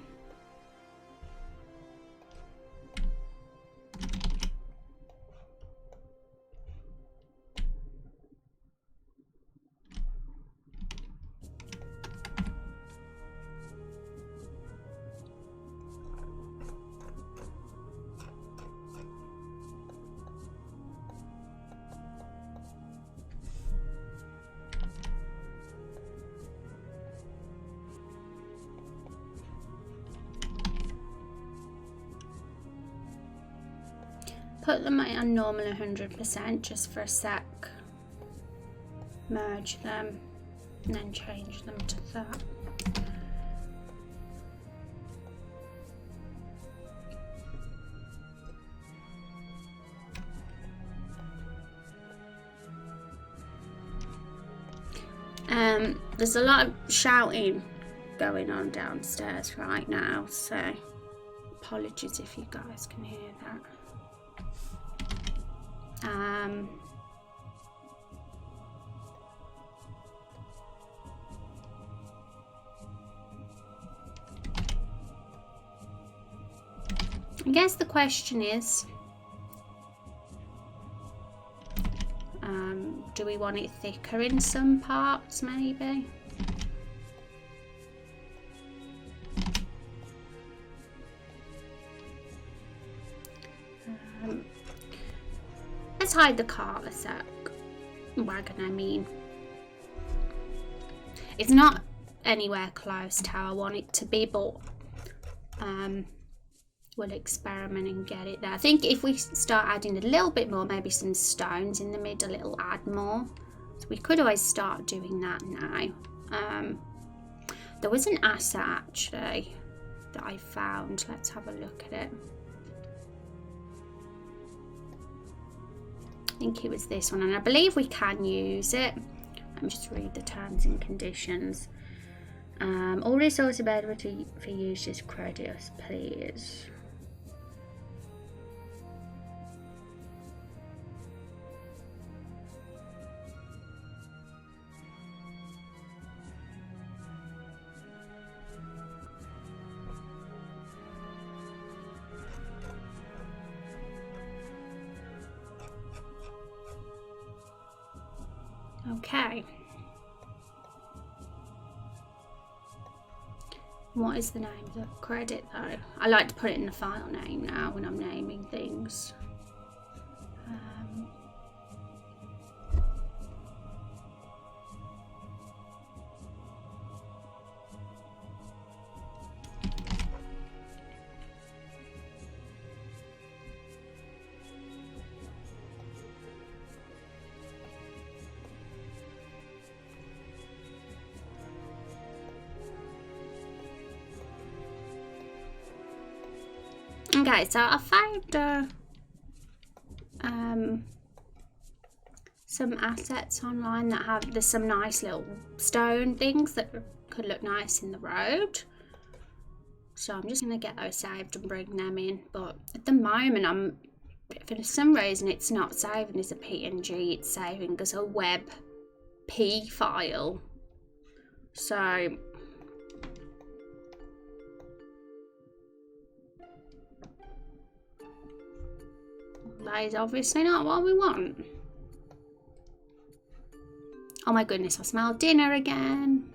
Put them on normal 100% just for a sec. Merge them and then change them to that. There's a lot of shouting going on downstairs right now, so apologies if you guys can hear that. I guess the question is, do we want it thicker in some parts, maybe? Let's hide the cart a sec. Wagon, I mean. It's not anywhere close to how I want it to be, but we'll experiment and get it there. I think if we start adding a little bit more, maybe some stones in the middle, it'll add more. So we could always start doing that now. There was an asset actually that I found. Let's have a look at it. I think it was this one, and I believe we can use it. Let me just read the terms and conditions. All resources available for users credit us, please. Okay. What is the name of the credit though? I like to put it in the file name now when I'm naming things. Okay, so I found some assets online that have, there's some nice little stone things that could look nice in the road. So I'm just gonna get those saved and bring them in. But at the moment, for some reason it's not saving as a PNG, it's saving as a WebP file. So that is obviously not what we want. Oh my goodness, I smell dinner again.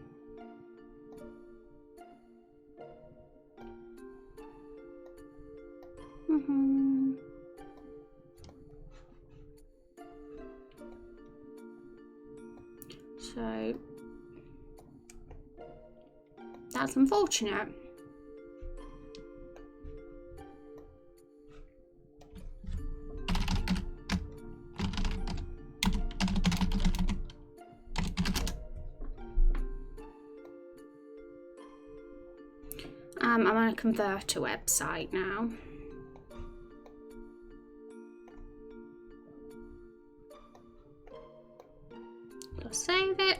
So that's unfortunate. I'm on a converter website now. I'll save it.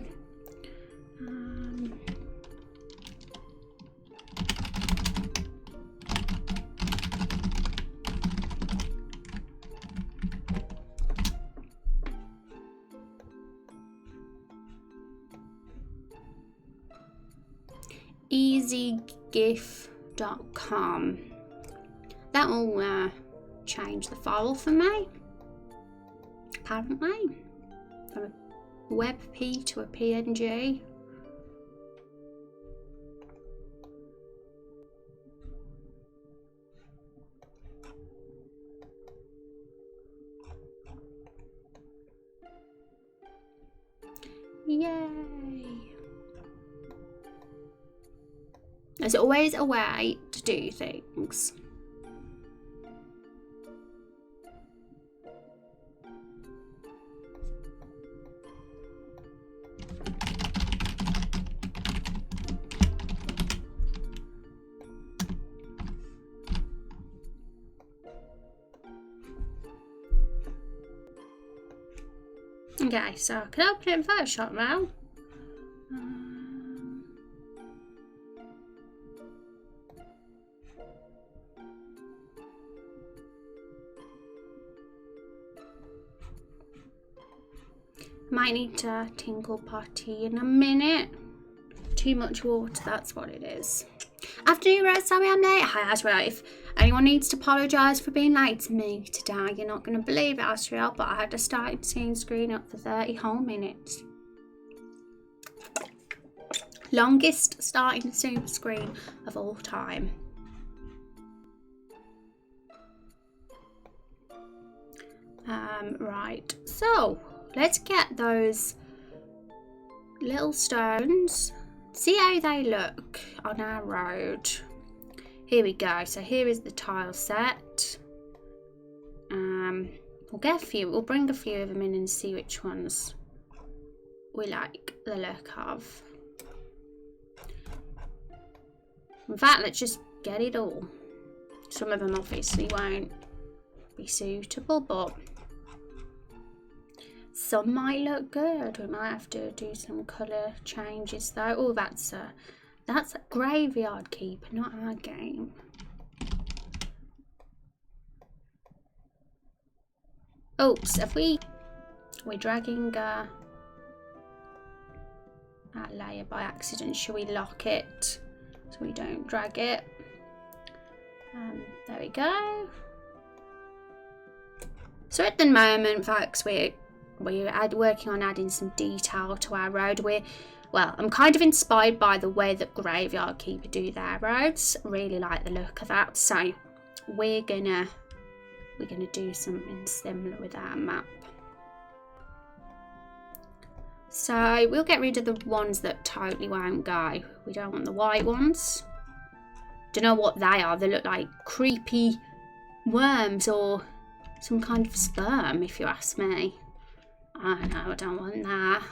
easygif.com. That will change the file for me, apparently, from a WebP to a PNG. Yay! There's always a way to do things. Okay, so I can open it in Photoshop now. Might need to tinkle potty in a minute. Too much water, that's what it is. Afternoon, Rose. Sorry I'm late. Hi, Asriel. If anyone needs to apologise for being late to me today, you're not going to believe it, Asriel, but I had to start seeing screen up for 30 whole minutes. Longest starting Zoom screen of all time. Right, so let's get those little stones, see how they look on our road. Here we go. So here is the tile set. We'll get a few. We'll bring a few of them in and see which ones we like the look of. In fact, let's just get it all. Some of them obviously won't be suitable, but some might look good. We might have to do some colour changes though. Oh, that's a Graveyard Keeper, not our game. Oops, we're dragging that layer by accident. Should we lock it so we don't drag it? There we go. So at the moment, folks, we're working on adding some detail to our road. Well, I'm kind of inspired by the way that Graveyard Keeper do their roads. I really like the look of that. So we're gonna do something similar with our map. So we'll get rid of the ones that totally won't go. We don't want the white ones. Don't know what they are. They look like creepy worms or some kind of sperm, if you ask me. I know, I don't want that.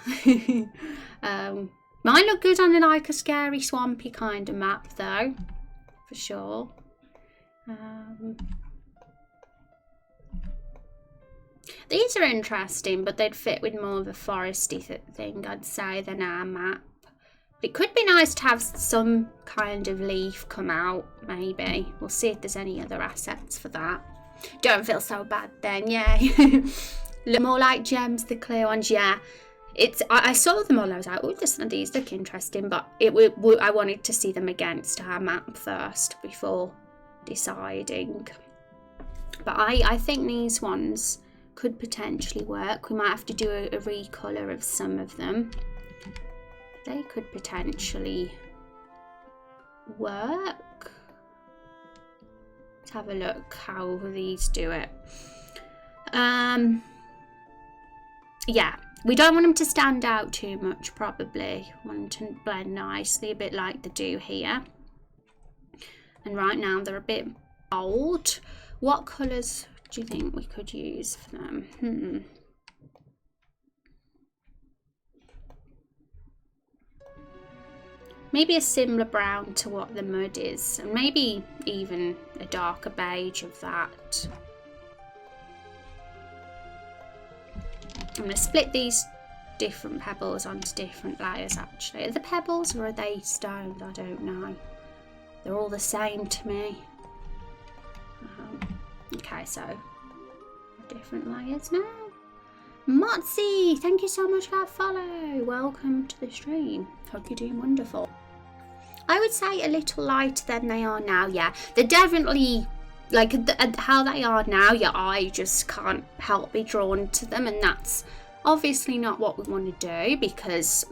Might look good on like a scary, swampy kind of map, though, for sure. These are interesting, but they'd fit with more of a foresty thing, I'd say, than our map. It could be nice to have some kind of leaf come out, maybe. We'll see if there's any other assets for that. Don't feel so bad then, yeah. Look more like gems, the clear ones, yeah. I saw them all, I was like, oh, these look interesting, but I wanted to see them against our map first before deciding. But I think these ones could potentially work. We might have to do a recolour of some of them. They could potentially work. Let's have a look how these do it. Yeah, we don't want them to stand out too much, probably. We want them to blend nicely, a bit like they do here. And right now they're a bit bold. What colours do you think we could use for them? Maybe a similar brown to what the mud is, and maybe even a darker beige of that. I'm going to split these different pebbles onto different layers, actually. Are they pebbles or are they stones? I don't know. They're all the same to me. Okay, so different layers now. Motsy, thank you so much for that follow. Welcome to the stream. Hope you're doing wonderful. I would say a little lighter than they are now. Yeah, they're definitely like how they are now. Your eye just can't help be drawn to them, and that's obviously not what we want to do, because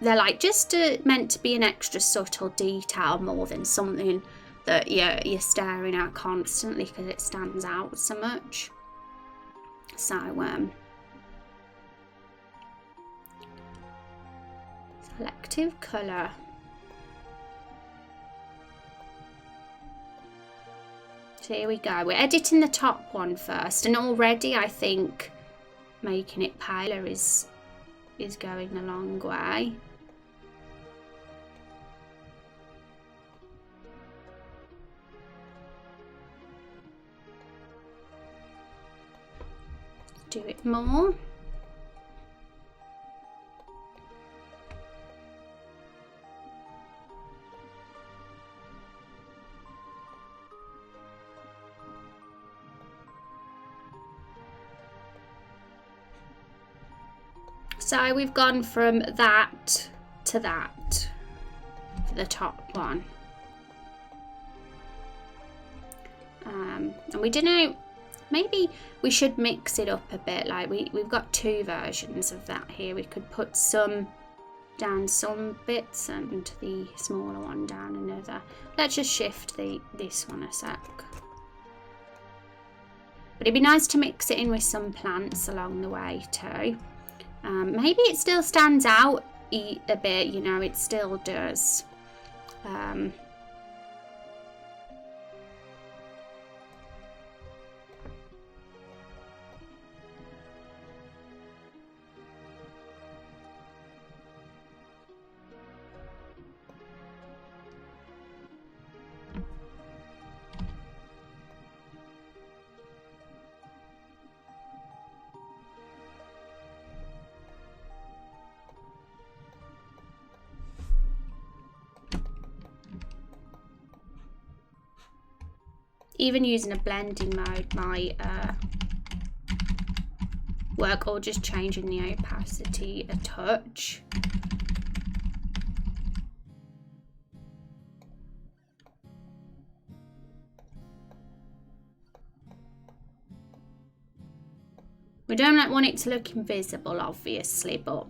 they're like just meant to be an extra subtle detail more than something that you're staring at constantly because it stands out so much. So selective colour. So here we go. We're editing the top one first, and already I think making it paler is going a long way. Do it more. So we've gone from that to that for the top one. And we don't know, maybe we should mix it up a bit. Like we've got two versions of that here. We could put some down some bits and the smaller one down another. Let's just shift this one a sec. But it'd be nice to mix it in with some plants along the way too. Maybe it still stands out a bit, you know, it still does. Even using a blending mode might work, or just changing the opacity a touch. We don't want it to look invisible, obviously, but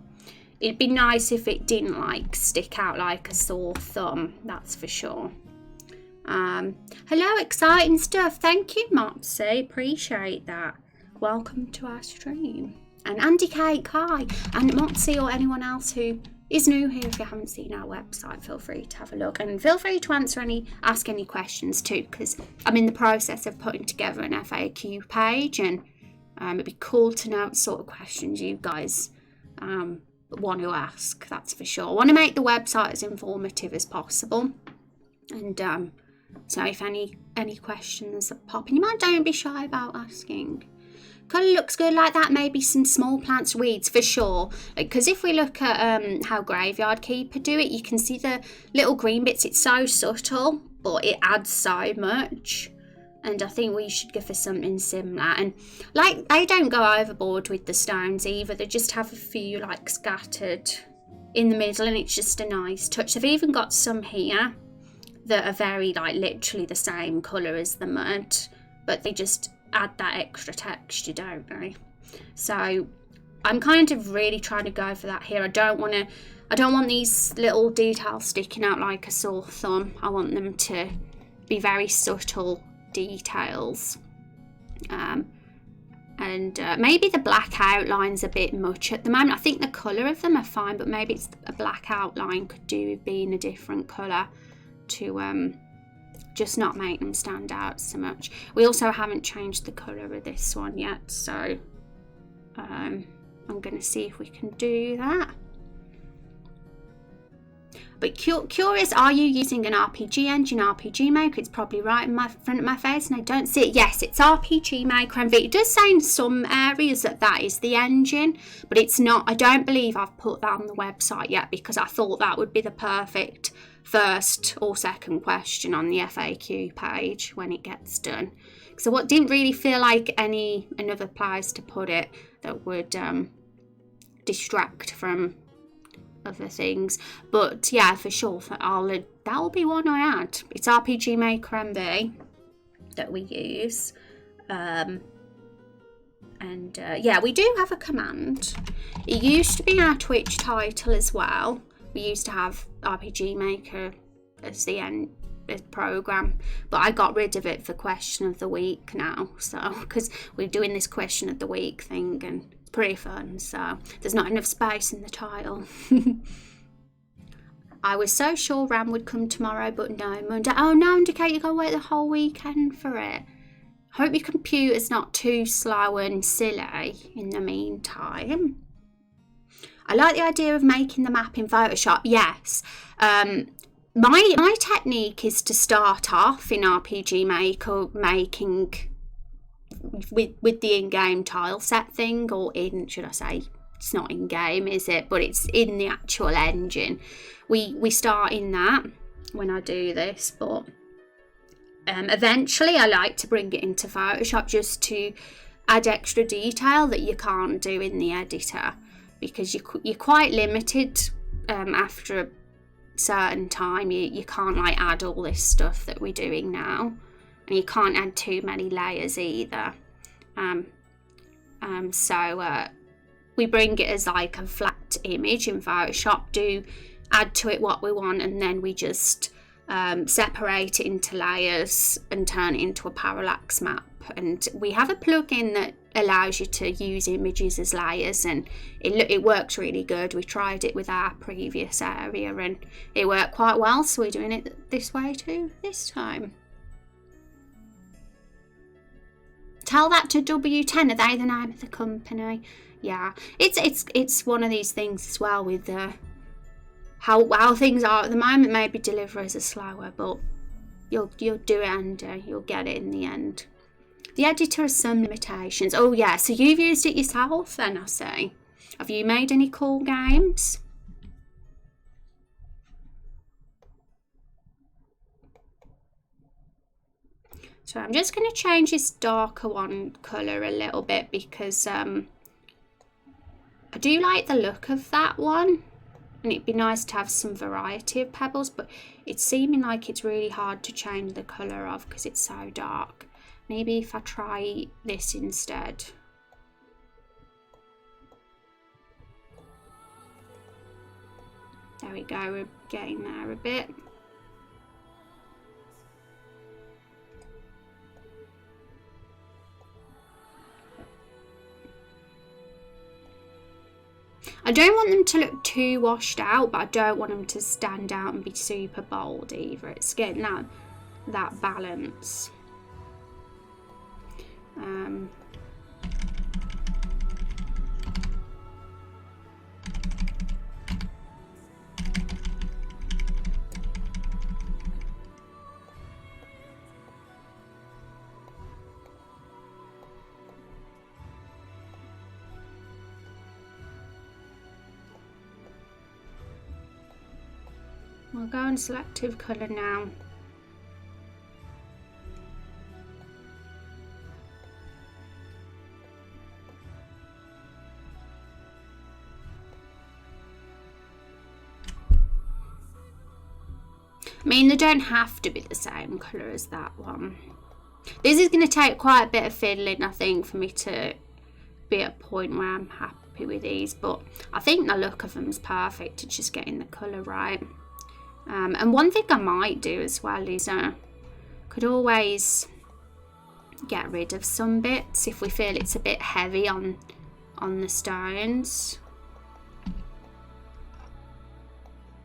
it'd be nice if it didn't like stick out like a sore thumb, that's for sure. Hello, exciting stuff. Thank you, Mopsy. Appreciate that. Welcome to our stream. And Andy Cake, hi. And Mopsy or anyone else who is new here, if you haven't seen our website, feel free to have a look. And feel free to ask any questions too, because I'm in the process of putting together an FAQ page, and it'd be cool to know what sort of questions you guys want to ask, that's for sure. I want to make the website as informative as possible. And so if any questions pop in your mind, don't be shy about asking. Colour looks good like that. Maybe some small plants, weeds for sure. Because if we look at how Graveyard Keeper do it, you can see the little green bits. It's so subtle, but it adds so much. And I think we should go for something similar. And like, they don't go overboard with the stones either. They just have a few like scattered in the middle, and it's just a nice touch. They've even got some here that are very like literally the same colour as the mud, but they just add that extra texture, don't they? So I'm kind of really trying to go for that here. I don't want these little details sticking out like a sore thumb. I want them to be very subtle details. And maybe the black outline's a bit much at the moment. I think the colour of them are fine, but maybe it's a black outline could do with being a different colour to just not make them stand out so much. We also haven't changed the colour of this one yet, so I'm going to see if we can do that. But curious, are you using an RPG engine, RPG Maker? It's probably right in front of my face and I don't see it. Yes, it's RPG Maker, and it does say in some areas that is the engine, but it's not. I don't believe I've put that on the website yet, because I thought that would be the perfect first or second question on the FAQ page when it gets done. So what didn't really feel like another place to put it that would distract from other things. But yeah, for sure, that will be one I add. It's RPG Maker MB that we use. Yeah, we do have a command. It used to be our Twitch title as well. We used to have RPG Maker as the end program, but I got rid of it for question of the week now, so because we're doing this question of the week thing and it's pretty fun, so there's not enough space in the title. I was so sure Ram would come tomorrow, but no, Monday. Oh no, Indicate you gotta wait the whole weekend for it. Hope your computer's not too slow and silly in the meantime. I like the idea of making the map in Photoshop. Yes. My technique is to start off in RPG Maker making with the in-game tile set thing, or should I say, it's not in-game, is it? But it's in the actual engine. We start in that when I do this, but eventually I like to bring it into Photoshop just to add extra detail that you can't do in the editor, because you're quite limited after a certain time. You can't like add all this stuff that we're doing now, and you can't add too many layers either. So we bring it as like a flat image in Photoshop, do add to it what we want, and then we just separate it into layers and turn it into a parallax map. And we have a plugin that allows you to use images as layers, and it works really good. We tried it with our previous area and it worked quite well, so we're doing it this way too this time. Tell that to W10. Are they the name of the company? Yeah, it's one of these things as well with how things are at the moment. Maybe deliveries are slower, but you'll do it and you'll get it in the end. The editor has some limitations. Oh yeah, so you've used it yourself then, I see. Have you made any cool games? So I'm just going to change this darker one colour a little bit, because I do like the look of that one. And it'd be nice to have some variety of pebbles, but it's seeming like it's really hard to change the colour of because it's so dark. Maybe if I try this instead. There we go, we're getting there a bit. I don't want them to look too washed out, but I don't want them to stand out and be super bold either. It's getting that balance. We'll go on selective colour now. I mean, they don't have to be the same colour as that one. This is going to take quite a bit of fiddling, I think, for me to be at a point where I'm happy with these, but I think the look of them is perfect. It's just getting the colour right. And one thing I might do as well is could always get rid of some bits if we feel it's a bit heavy on the stones,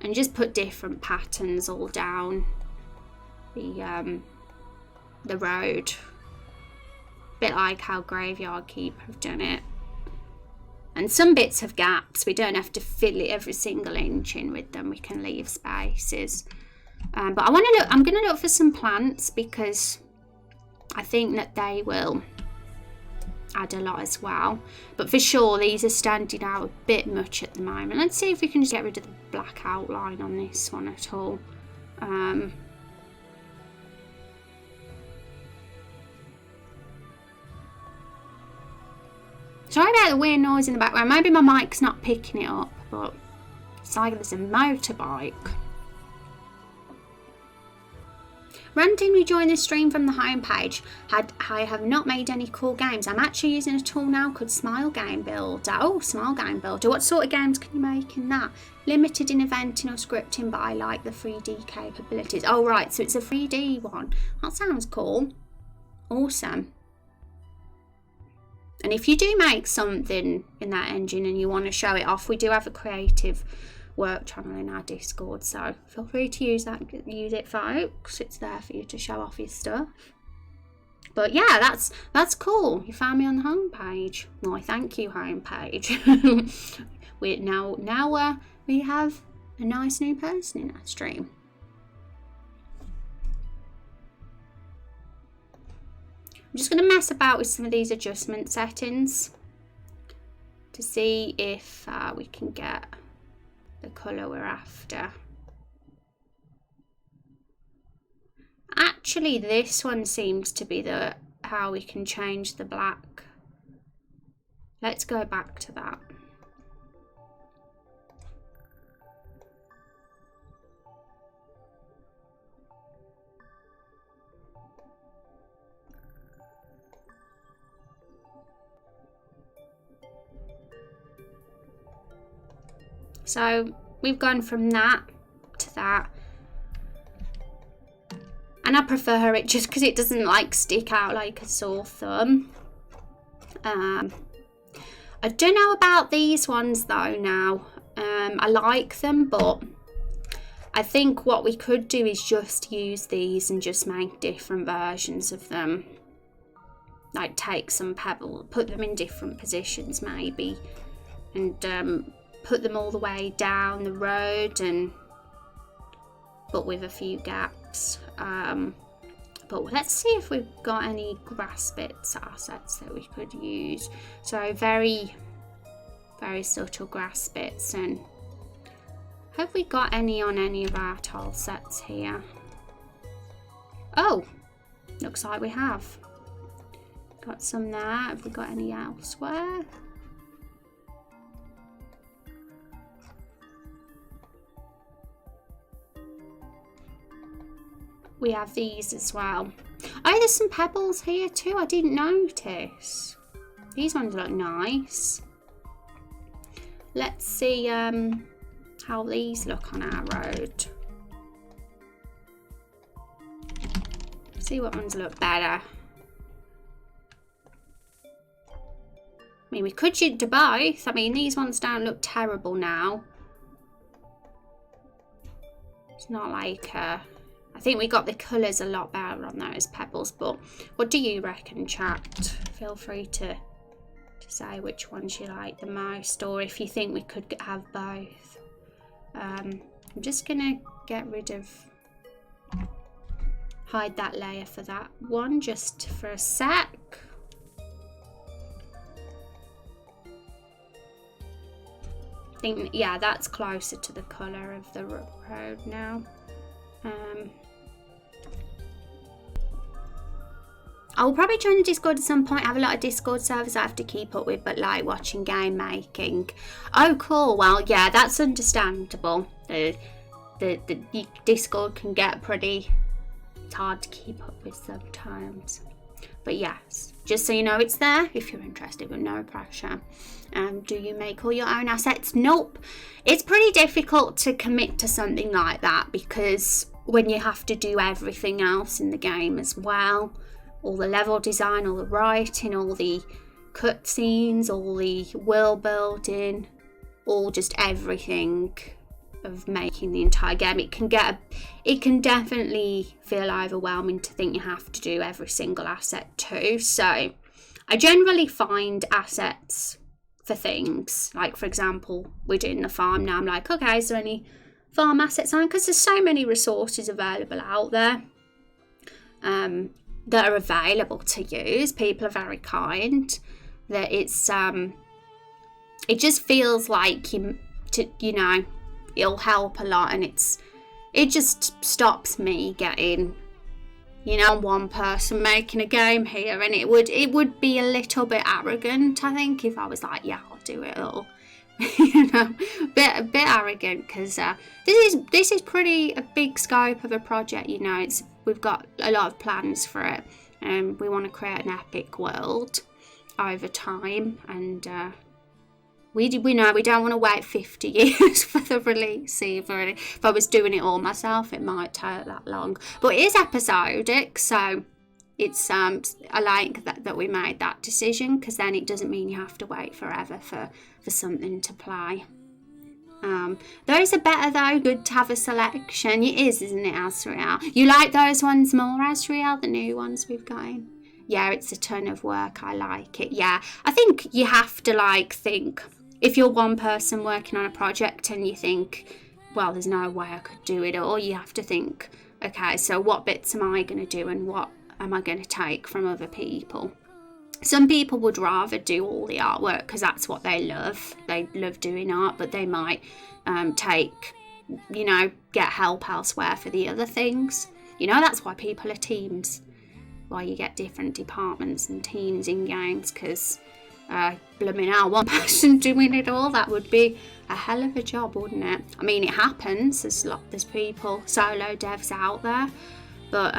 and just put different patterns all down the road, a bit like how Graveyard Keep have done it. And some bits have gaps. We don't have to fill it every single inch in with them. We can leave spaces. But I'm going to look for some plants, because I think that they will add a lot as well. But for sure, these are standing out a bit much at the moment. Let's see if we can just get rid of the black outline on this one at all. Sorry about the weird noise in the background. Maybe my mic's not picking it up, but It's like there's a motorbike. Randomly join the stream from the homepage. I have not made any cool games. I'm actually using a tool now called Smile Game Builder. Oh, Smile Game Builder. What sort of games can you make in that? Limited in eventing or scripting, but I like the 3D capabilities. Oh, right. So it's a 3D one. That sounds cool. Awesome. And if you do make something in that engine and you want to show it off, we do have a creative work channel in our Discord, so feel free to use it, folks. It's there for you to show off your stuff. But yeah, that's cool. You found me on the homepage. Why, thank you, homepage. We have a nice new person in our stream. I'm just going to mess about with some of these adjustment settings to see if we can get the colour we're after. Actually, this one seems to be how we can change the black. Let's go back to that. So we've gone from that to that, and I prefer it just because it doesn't like stick out like a sore thumb. I don't know about these ones though now. I like them, but I think what we could do is just use these and just make different versions of them. Like take some pebble, put them in different positions maybe, and put them all the way down the road, but with a few gaps. But let's see if we've got any grass bits assets that we could use. So very, very subtle grass bits. And have we got any on any of our tile sets here? Oh, looks like we have. Got some there. Have we got any elsewhere? We have these as well. Oh, there's some pebbles here too. I didn't notice. These ones look nice. Let's see how these look on our road. See what ones look better. I mean, we could do both. I mean, these ones don't look terrible now. It's not like I think we got the colours a lot better on those pebbles, but what do you reckon, chat? Feel free to say which ones you like the most, or if you think we could have both. I'm just gonna get rid of, hide that layer for that one just for a sec. I think, yeah, that's closer to the colour of the road now. I'll probably join the Discord at some point. I have a lot of Discord servers I have to keep up with, but like watching game making. Oh, cool. Well, yeah, that's understandable. The Discord can get pretty, it's hard to keep up with sometimes. But yes, just so you know, it's there if you're interested, with no pressure. Do you make all your own assets? Nope. It's pretty difficult to commit to something like that, because when you have to do everything else in the game as well, all the level design, all the writing, all the cutscenes, all the world building, all just everything of making the entire game, it can definitely feel overwhelming to think you have to do every single asset too. So I generally find assets for things like, for example, we're doing the farm now. I'm like, okay, is there any farm assets on? Because there's so many resources available out there that are available to use. People are very kind. That it's it just feels like you know, it'll help a lot, and it just stops me getting, you know, one person making a game here, and it would be a little bit arrogant, I think, if I was like, yeah, I'll do it all. You know, a bit arrogant, because this is pretty a big scope of a project. You know, we've got a lot of plans for it, and we want to create an epic world over time, and we know we don't want to wait 50 years for the release either. If I was doing it all myself, it might take that long, but it is episodic, so it's I like that we made that decision, because then it doesn't mean you have to wait forever for something to play. Those are better though, good to have a selection. It is, isn't it, Azrael? You like those ones more, Azrael, the new ones we've got in? Yeah, it's a ton of work. I like it. Yeah, I think you have to think, if you're one person working on a project and you think, well, there's no way I could do it all, you have to think, okay, so what bits am I going to do and what am I going to take from other people? Some people would rather do all the artwork because that's what they love. They love doing art, but they might get help elsewhere for the other things. You know, that's why people are teams. Why you get different departments and teams in games, because blooming hell, one person doing it all, that would be a hell of a job, wouldn't it? I mean, it happens. There's people, solo devs out there, but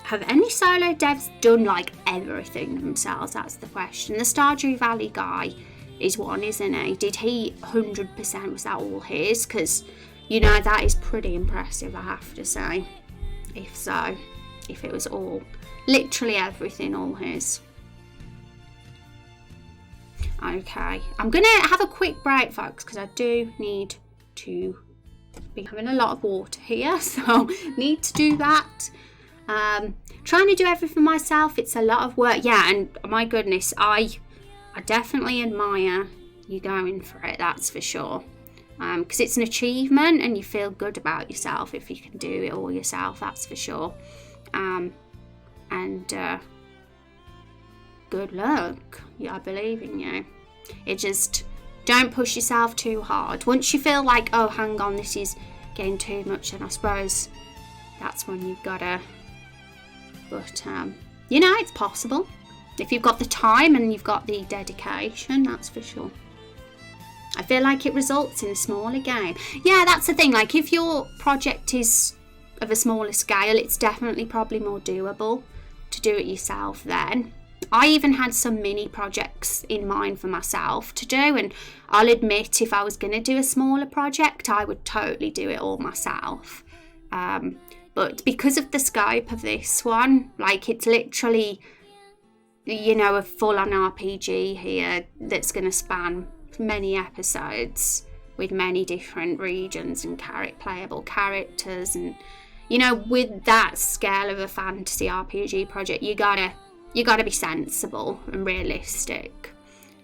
have any solo devs done everything themselves? That's the question. The Stardew Valley guy is one, isn't he? Did he 100%, was that all his? Because, you know, that is pretty impressive, I have to say. If so, if it was all, literally everything, all his. Okay, I'm going to have a quick break, folks, because I do need to be having a lot of water here, so need to do that. Trying to do everything myself, it's a lot of work. Yeah, and my goodness, I definitely admire you going for it, that's for sure. Because it's an achievement and you feel good about yourself if you can do it all yourself, that's for sure. Good luck. Yeah, I believe in you. It just, don't push yourself too hard. Once you feel like, oh, hang on, this is getting too much, then I suppose that's when you've got to. But, you know, it's possible. If you've got the time and you've got the dedication, that's for sure. I feel like it results in a smaller game. Yeah, that's the thing. If your project is of a smaller scale, it's definitely probably more doable to do it yourself then. I even had some mini projects in mind for myself to do, and I'll admit, if I was going to do a smaller project, I would totally do it all myself. But because of the scope of this one, it's literally, you know, a full-on RPG here that's going to span many episodes with many different regions and playable characters. And, you know, with that scale of a fantasy RPG project, you gotta be sensible and realistic.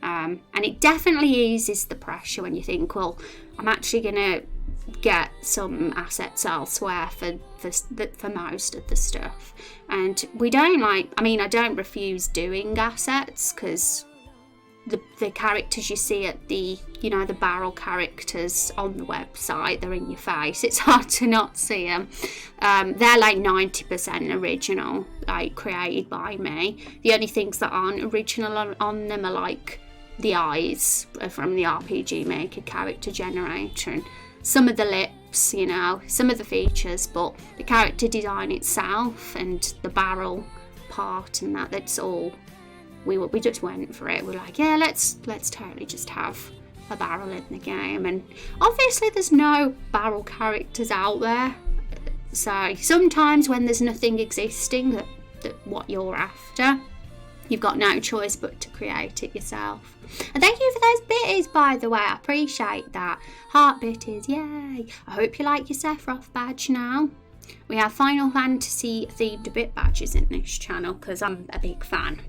And it definitely eases the pressure when you think, well, I'm actually going to get some assets elsewhere for most of the stuff. And we don't I don't refuse doing assets, because the characters you see at the barrel characters on the website, they're in your face. It's hard to not see them. They're 90% original, created by me. The only things that aren't original on them are the eyes from the RPG Maker character generator, and some of the lips, you know, some of the features, but the character design itself and the barrel part and that's all. We just went for it. We're like, yeah, let's totally just have a barrel in the game. And obviously there's no barrel characters out there, so sometimes when there's nothing existing that what you're after, you've got no choice but to create it yourself. And thank you for those bitties, by the way. I appreciate that. Heart bitties, yay. I hope you like your Sephiroth badge now. We have Final Fantasy themed bit badges in this channel because I'm a big fan.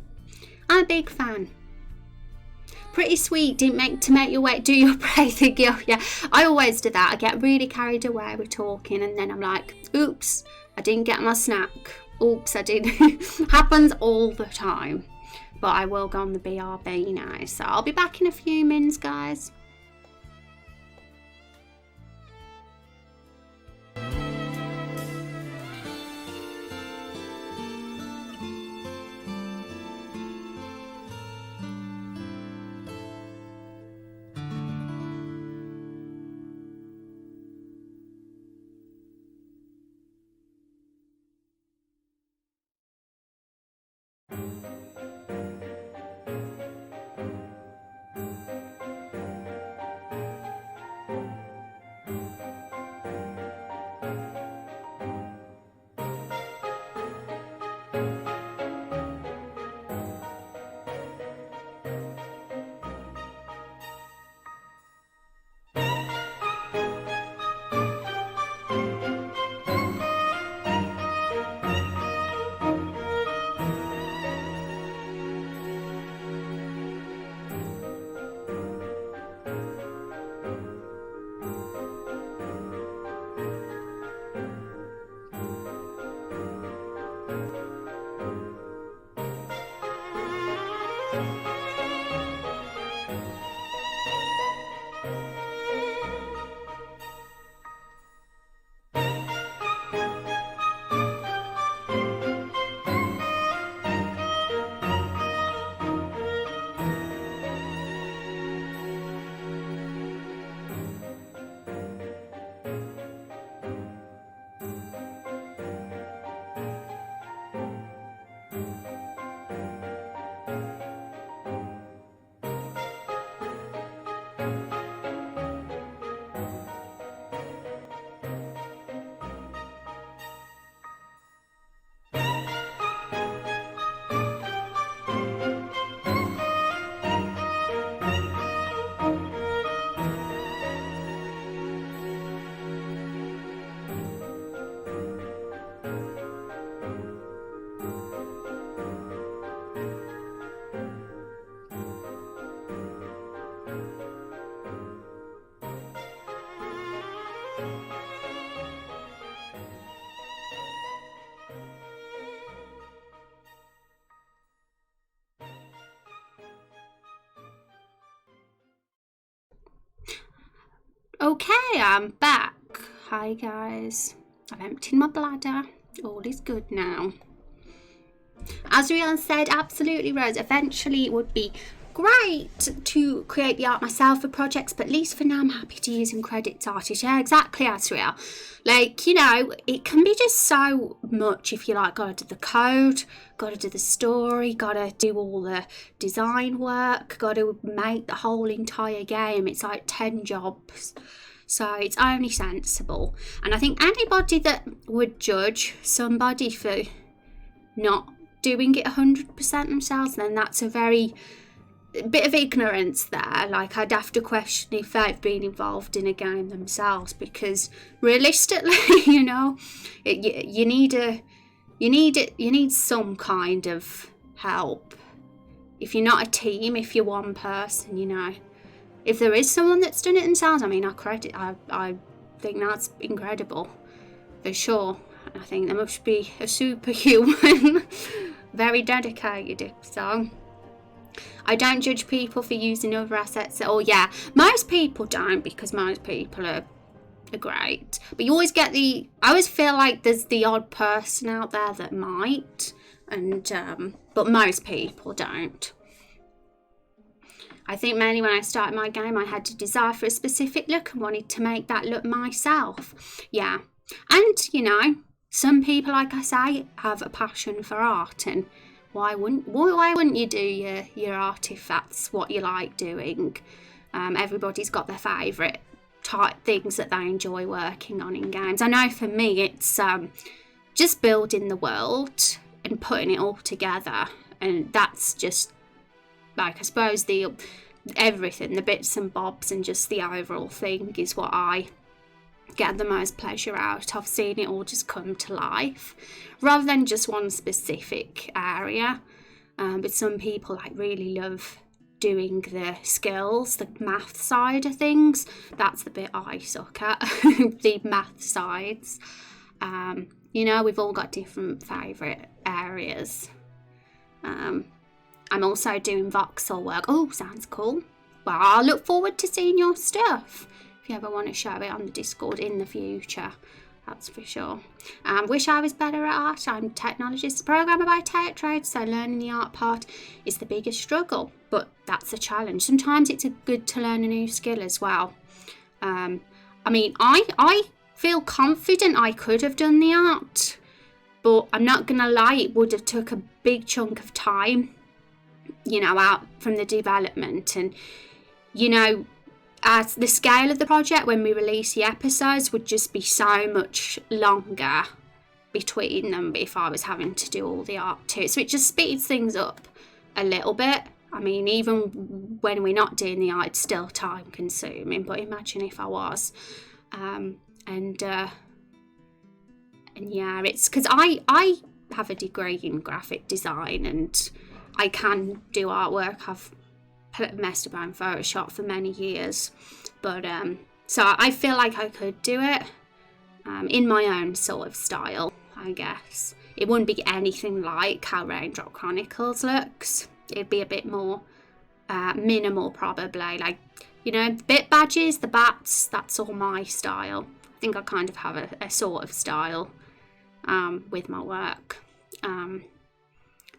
I'm a big fan. Pretty sweet, didn't make your way, do your breathing. Yeah, I always do that. I get really carried away with talking and then I'm like, oops, I didn't get my snack. Oops, I didn't. Happens all the time. But I will go on the BRB now. So I'll be back in a few minutes, guys. I'm back. Hi guys. I've emptied my bladder. All is good now. As Rian said, absolutely, Rose. Eventually it would be great to create the art myself for projects, but at least for now I'm happy to use credits artist. Yeah, exactly, Asriel. Like, you know, it can be just so much if you like gotta do the code, gotta do the story, gotta do all the design work, gotta make the whole entire game. It's like 10 jobs. So it's only sensible. And I think anybody that would judge somebody for not doing it 100% themselves, then that's a very bit of ignorance there. Like, I'd have to question if they've been involved in a game themselves, because realistically, you know, you need some kind of help. If you're not a team, if you're one person, you know, if there is someone that's done it themselves, I mean, I think that's incredible for sure. I think there must be a superhuman, very dedicated. So I don't judge people for using other assets. Oh yeah, most people don't, because most people are great. But you always get I always feel like there's the odd person out there that might, and but most people don't. I think mainly when I started my game, I had to desire for a specific look and wanted to make that look myself. Yeah, and you know, some people, like I say, have a passion for art, and why wouldn't you do your art if that's what you like doing? Everybody's got their favourite type things that they enjoy working on in games. I know for me, it's just building the world and putting it all together, and that's just, like, I suppose everything, the bits and bobs and just the overall thing is what I get the most pleasure out of, seeing it all just come to life rather than just one specific area. But some people like really love doing the skills, the math side of things. That's the bit I suck at, the math sides. You know, we've all got different favourite areas. I'm also doing voxel work. Oh, sounds cool. Well, I look forward to seeing your stuff if you ever want to show it on the Discord in the future. That's for sure. Wish I was better at art. I'm a technologist, programmer by trade, so learning the art part is the biggest struggle, but that's a challenge. Sometimes it's good to learn a new skill as well. I mean, I feel confident I could have done the art, but I'm not gonna lie, it would have took a big chunk of time, you know, out from the development. And, you know, as the scale of the project when we release the episodes would just be so much longer between them if I was having to do all the art too. So it just speeds things up a little bit. I mean, even when we're not doing the art, it's still time consuming, but imagine if I was. And yeah, it's because I have a degree in graphic design and I can do artwork. I've messed about in Photoshop for many years, but so I feel like I could do it in my own sort of style, I guess. It wouldn't be anything like how Raindrop Chronicles looks. It'd be a bit more minimal, probably. Like, you know, the bit badges, the bats, that's all my style. I think I kind of have a sort of style with my work.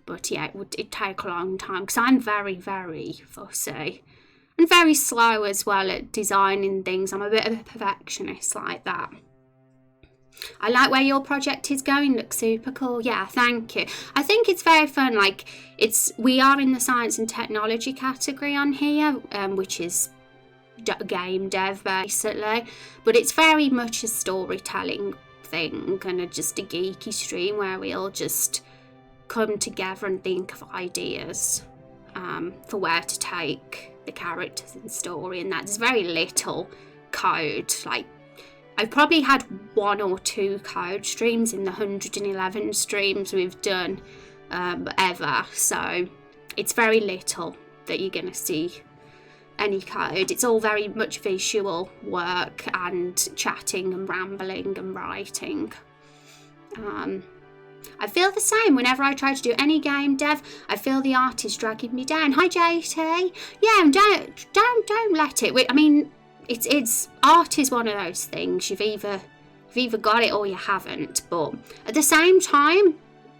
But yeah, it'd take a long time because I'm very, very fussy and very slow as well at designing things. I'm a bit of a perfectionist like that. I like where your project is going. Looks super cool. Yeah, thank you. I think it's very fun. Like, we are in the science and technology category on here, which is game dev basically, but it's very much a storytelling thing and just a geeky stream where we all just come together and think of ideas for where to take the characters and story, and that's very little code. Like, I've probably had 1 or 2 code streams in the 111 streams we've done ever, so it's very little that you're gonna see any code. It's all very much visual work and chatting and rambling and writing. I feel the same whenever I try to do any game dev. I feel the art is dragging me down. Hi JT. Yeah, don't let it. I mean, it's art is one of those things. You've either got it or you haven't. But at the same time,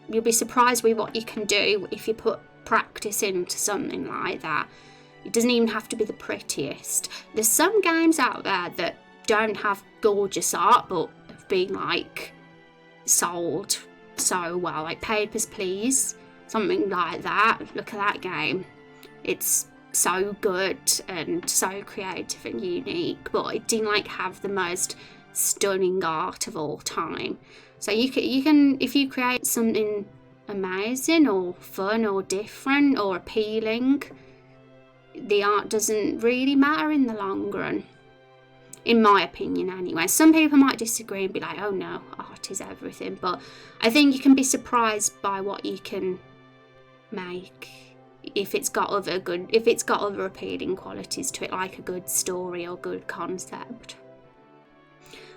you'll be surprised with what you can do if you put practice into something like that. It doesn't even have to be the prettiest. There's some games out there that don't have gorgeous art but have been like sold so well, like Papers, Please, something like that. Look at that game. It's so good and so creative and unique, but it didn't like have the most stunning art of all time. So you can if you create something amazing or fun or different or appealing, the art doesn't really matter in the long run, in my opinion anyway. Some people might disagree and be like, oh no, art is everything, but I think you can be surprised by what you can make if it's got other appealing qualities to it, like a good story or good concept.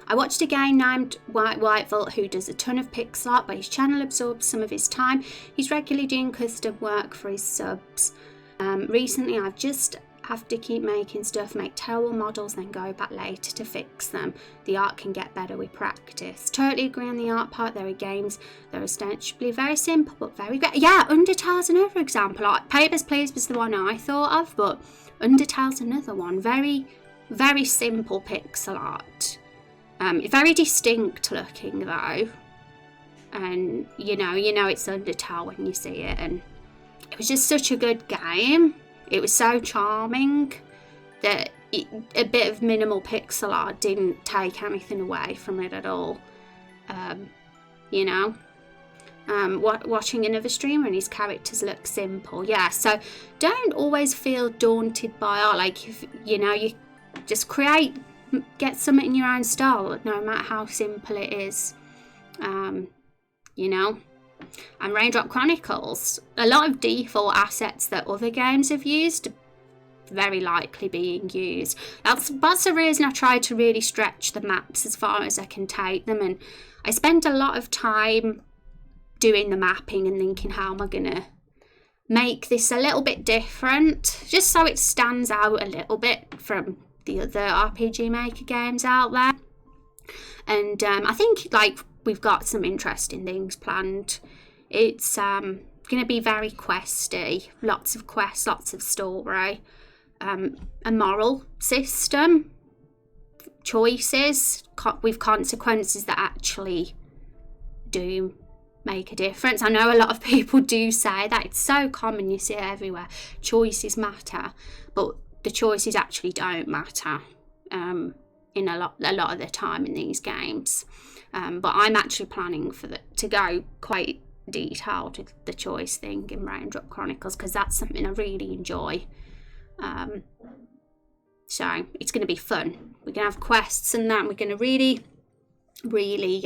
I watched a guy named White Vault who does a ton of pixel art, but his channel absorbs some of his time. He's regularly doing custom work for his subs. Recently I've just have to keep making stuff, make terrible models, then go back later to fix them. The art can get better with practice. Totally agree on the art part. There are games that are ostensibly very simple but very great. Yeah, Undertale's another example. Like Papers, Please was the one I thought of, but Undertale's another one. Very, very simple pixel art. Very distinct looking though. And you know it's Undertale when you see it, and it was just such a good game. It was so charming that a bit of minimal pixel art didn't take anything away from it at all. Watching another streamer and his characters look simple. Yeah, so don't always feel daunted by art. Like, if you just get something in your own style, no matter how simple it is. And Raindrop Chronicles, a lot of default assets that other games have used, very likely being used. That's the reason I try to really stretch the maps as far as I can take them, and I spend a lot of time doing the mapping and thinking, how am I gonna make this a little bit different, just so it stands out a little bit from the other RPG Maker games out there. And I think we've got some interesting things planned. It's going to be very questy, lots of quests, lots of story, a moral system, choices with consequences that actually do make a difference. I know a lot of people do say that. It's so common, you see it everywhere. Choices matter, but the choices actually don't matter in a lot of the time in these games. But I'm actually planning to go quite detailed with the choice thing in Raindrop Chronicles, because that's something I really enjoy. So it's going to be fun. We're going to have quests and that, and we're going to really, really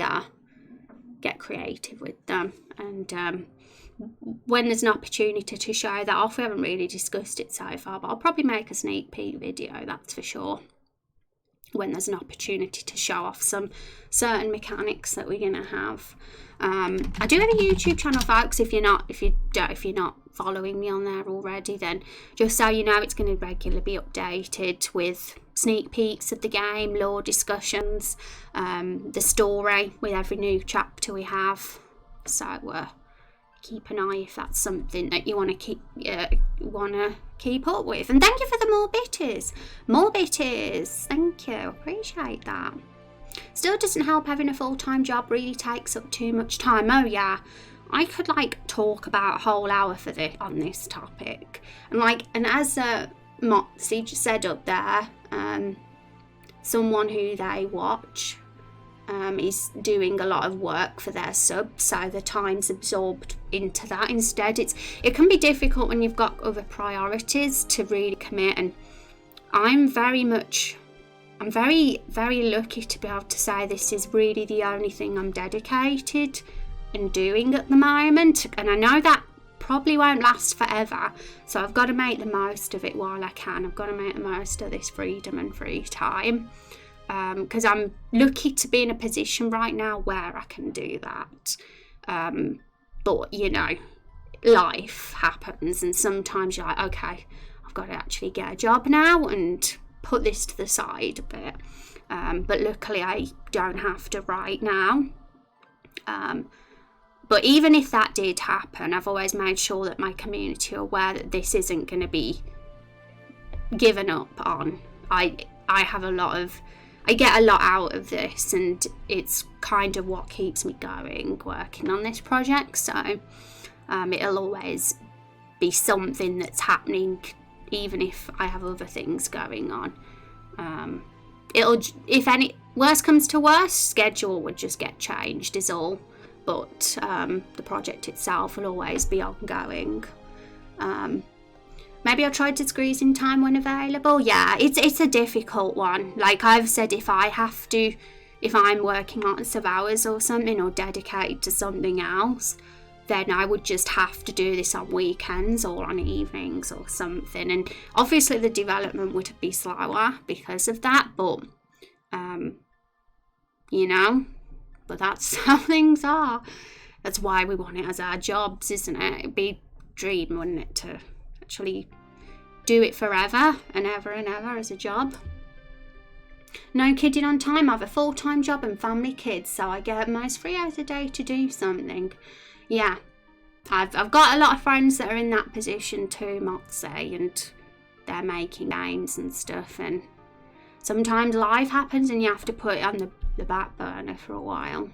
get creative with them. And when there's an opportunity to show that off, we haven't really discussed it so far, but I'll probably make a sneak peek video, that's for sure, when there's an opportunity to show off some certain mechanics that we're going to have. I do have a YouTube channel, folks. If you're not following me on there already, then just so you know, it's going to regularly be updated with sneak peeks of the game, lore discussions, the story with every new chapter we have. So keep an eye if that's something that you want to keep up with. And thank you for the more bitties. Thank you, appreciate that. Still doesn't help having a full-time job really takes up too much time. Oh yeah, I could talk about a whole hour on this topic. And as Moxie just said up there, someone who they watch is doing a lot of work for their subs, so the time's absorbed into that instead. It can be difficult when you've got other priorities to really commit, and I'm very, very lucky to be able to say this is really the only thing I'm dedicated and doing at the moment, and I know that probably won't last forever, so I've got to make the most of it while I can. I've got to make the most of this freedom and free time, because I'm lucky to be in a position right now where I can do that. But life happens, and sometimes you're like, okay, I've got to actually get a job now and put this to the side a bit. But luckily I don't have to right now. But even if that did happen, I've always made sure that my community are aware that this isn't going to be given up on. I get a lot out of this, and it's kind of what keeps me going working on this project. So it'll always be something that's happening, even if I have other things going on. If any worst comes to worst, schedule would just get changed is all, but the project itself will always be ongoing. Maybe I'll try to squeeze in time when available. Yeah, it's a difficult one. Like I've said, if I'm working lots of hours or something, or dedicated to something else, then I would just have to do this on weekends or on evenings or something. And obviously the development would be slower because of that, but but that's how things are. That's why we want it as our jobs, isn't it? It'd be a dream, wouldn't it, to actually do it forever and ever as a job. No kidding on time. I have a full-time job and family kids, so I get most 3 hours a day to do something. Yeah, I've got a lot of friends that are in that position too, Motsy, and they're making games and stuff, and sometimes life happens and you have to put it on the back burner for a while.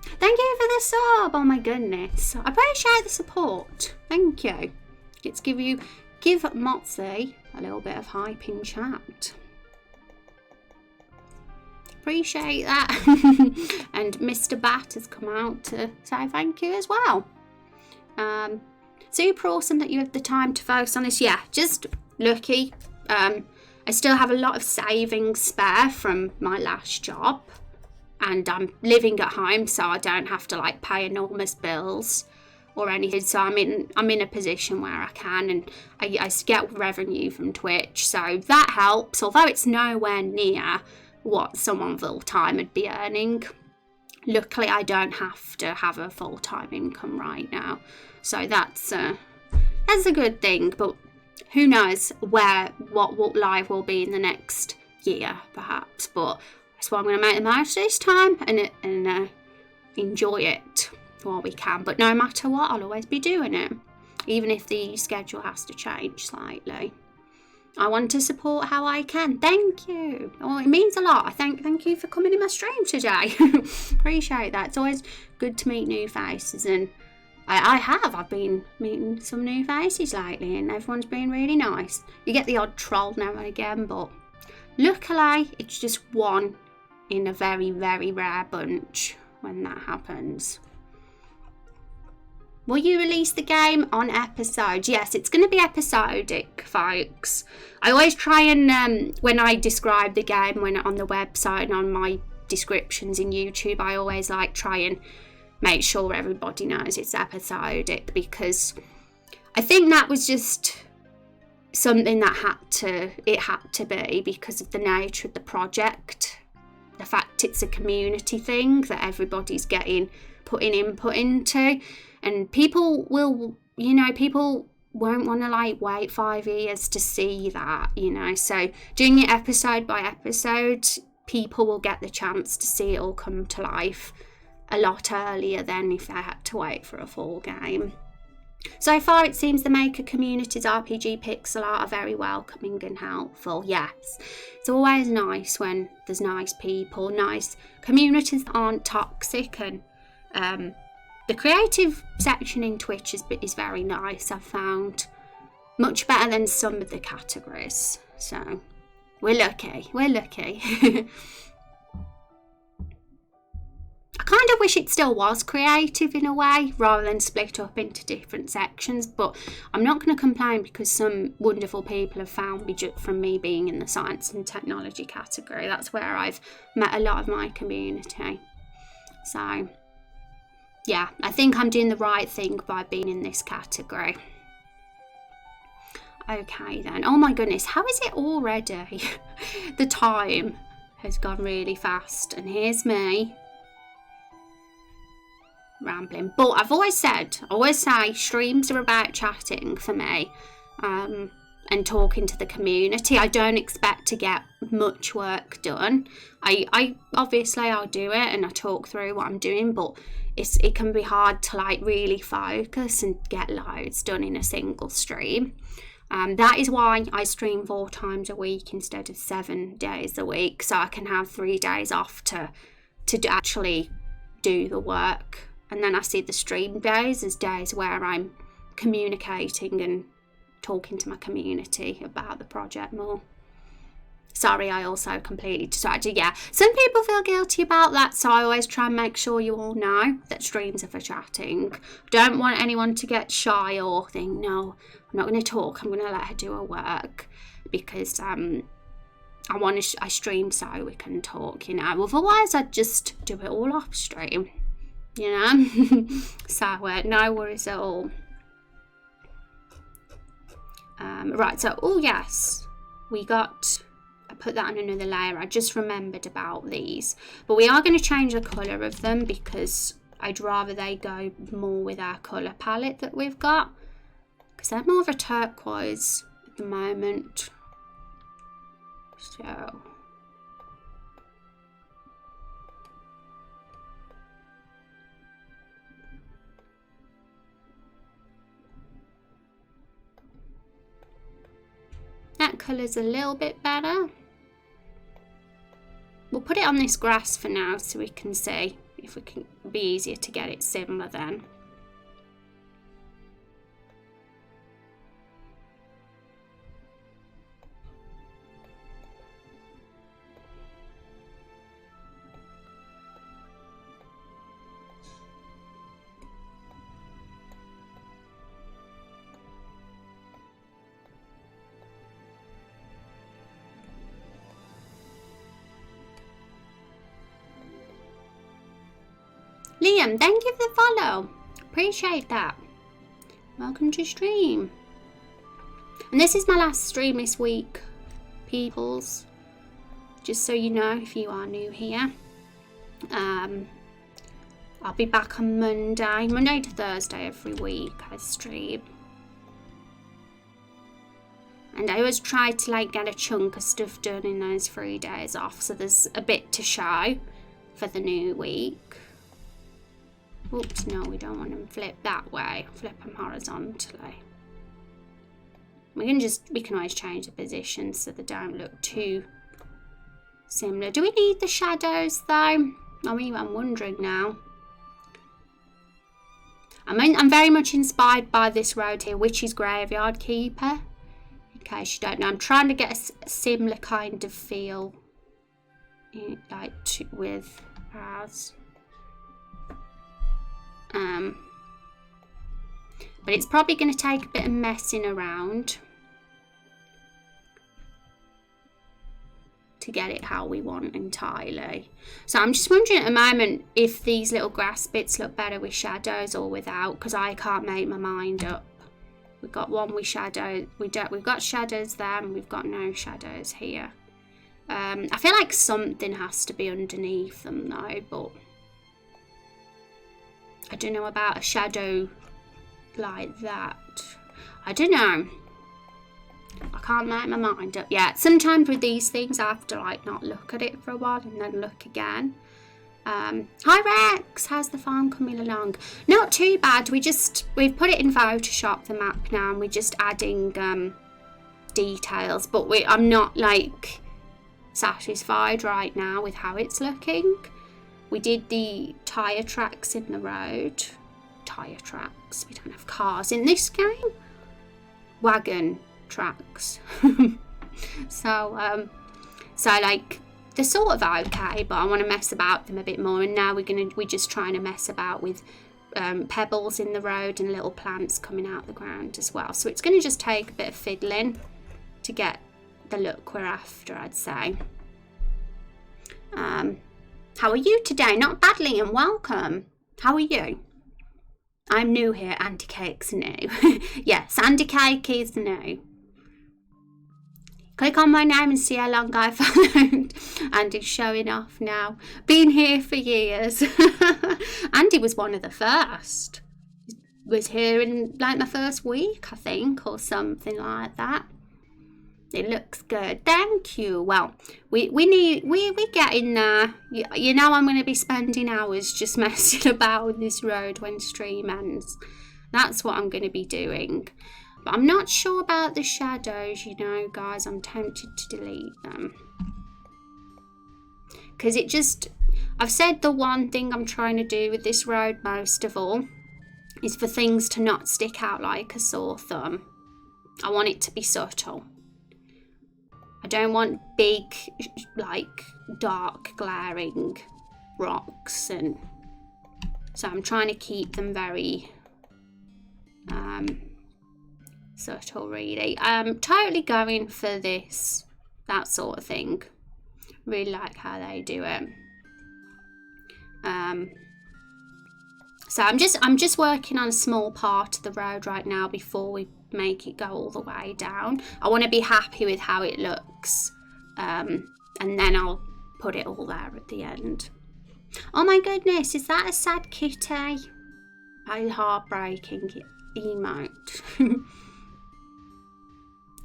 Thank you for the sub. Oh my goodness, I appreciate the support. Thank you. Let's give Motsy a little bit of hype in chat. Appreciate that. And Mr. Bat has come out to say thank you as well. Super awesome that you have the time to focus on this. Yeah, just lucky. I still have a lot of savings spare from my last job, and I'm living at home, so I don't have to like pay enormous bills or anything. So I'm in a position where I can, and I get revenue from Twitch, so that helps, although it's nowhere near what someone full-time would be earning. Luckily I don't have to have a full-time income right now, so that's a good thing. But who knows what life will be in the next year, perhaps. But that's why I'm going to make the most of this time and enjoy it while we can. But no matter what, I'll always be doing it, even if the schedule has to change slightly. I want to support how I can. Thank you. Oh, it means a lot. I thank you for coming in my stream today. Appreciate that. It's always good to meet new faces, and I've been meeting some new faces lately, and everyone's been really nice. You get the odd troll now and again, but luckily it's just one in a very, very rare bunch when that happens. Will you release the game on episode? Yes, it's going to be episodic, folks. I always try and, when I describe the game on the website and on my descriptions in YouTube, I always try and make sure everybody knows it's episodic, because I think that was just something that had to be because of the nature of the project. The fact it's a community thing that everybody's putting input into. And people won't want to wait 5 years to see that, So doing it episode by episode, people will get the chance to see it all come to life a lot earlier than if they had to wait for a full game. So far, it seems the maker community's RPG pixel art are very welcoming and helpful. Yes, it's always nice when there's nice people, nice communities that aren't toxic, and the creative section in Twitch is very nice, I've found. Much better than some of the categories. So, we're lucky. I kind of wish it still was creative in a way, rather than split up into different sections. But I'm not going to complain, because some wonderful people have found me from me being in the science and technology category. That's where I've met a lot of my community. So yeah, I think I'm doing the right thing by being in this category. Okay then. Oh my goodness, how is it already? The time has gone really fast, and here's me rambling. But I always say streams are about chatting for me. And and talking to the community. I don't expect to get much work done. I obviously I'll do it and I talk through what I'm doing, but it can be hard to like really focus and get loads done in a single stream. That is why I stream 4 times a week instead of 7 days a week, so I can have 3 days off to actually do the work. And then I see the stream days as days where I'm communicating and talking to my community about the project more. Sorry, I also completely distracted. Yeah, some people feel guilty about that, so I always try and make sure you all know that streams are for chatting. Don't want anyone to get shy or think, no, I'm not going to talk, I'm going to let her do her work, because I stream so we can talk, you know. Otherwise, I'd just do it all off stream, you know. So no worries at all. Right, so oh yes, I put that on another layer. I just remembered about these, but we are going to change the colour of them because I'd rather they go more with our colour palette that we've got, because they're more of a turquoise at the moment. So that colour's a little bit better. We'll put it on this grass for now so we can see if it can be easier to get it similar then. Liam, thank you for the follow. Appreciate that. Welcome to stream. And this is my last stream this week, peoples. Just so you know, if you are new here. I'll be back on Monday to Thursday every week I stream. And I always try to like get a chunk of stuff done in those 3 days off, so there's a bit to show for the new week. Oops, no, we don't want them flipped that way. Flip them horizontally. We can always change the position so they don't look too similar. Do we need the shadows though? I'm wondering now. I'm very much inspired by this road here, Witch's Graveyard Keeper. In case you don't know, I'm trying to get a similar kind of feel with ours. But it's probably going to take a bit of messing around to get it how we want entirely. So I'm just wondering at the moment if these little grass bits look better with shadows or without, because I can't make my mind up. We've got one with shadow. We've got shadows there and we've got no shadows here. I feel like something has to be underneath them though, but I don't know about a shadow like that. I don't know. I can't make my mind up yet. Sometimes with these things I have to like not look at it for a while and then look again. Hi Rex, how's the farm coming along? Not too bad. We've put it in Photoshop, the map now, and we're just adding details, but I'm not like satisfied right now with how it's looking. We did the tyre tracks in the road. Tyre tracks. We don't have cars in this game. Wagon tracks. So like they're sort of okay, but I want to mess about them a bit more. And now we're just trying to mess about with pebbles in the road and little plants coming out the ground as well. So it's going to just take a bit of fiddling to get the look we're after, I'd say. How are you today? Not badly, and welcome. How are you? I'm new here. Andy Cake's new. Yes, Andy Cake is new. Click on my name and see how long I followed. Andy's showing off now. Been here for years. Andy was one of the first. Was here in like my first week, I think, or something like that. It looks good. Thank you. Well, we getting there. You know I'm going to be spending hours just messing about with this road when stream ends. That's what I'm going to be doing. But I'm not sure about the shadows, you know, guys. I'm tempted to delete them. Because it just... I've said the one thing I'm trying to do with this road most of all is for things to not stick out like a sore thumb. I want it to be subtle. I don't want big, like, dark, glaring rocks. And so I'm trying to keep them very subtle, really. I'm totally going for this, that sort of thing. Really like how they do it. So I'm just working on a small part of the road right now before we make it go all the way down. I want to be happy with how it looks, and then I'll put it all there at the end. Oh my goodness, is that a sad kitty? A heartbreaking emote.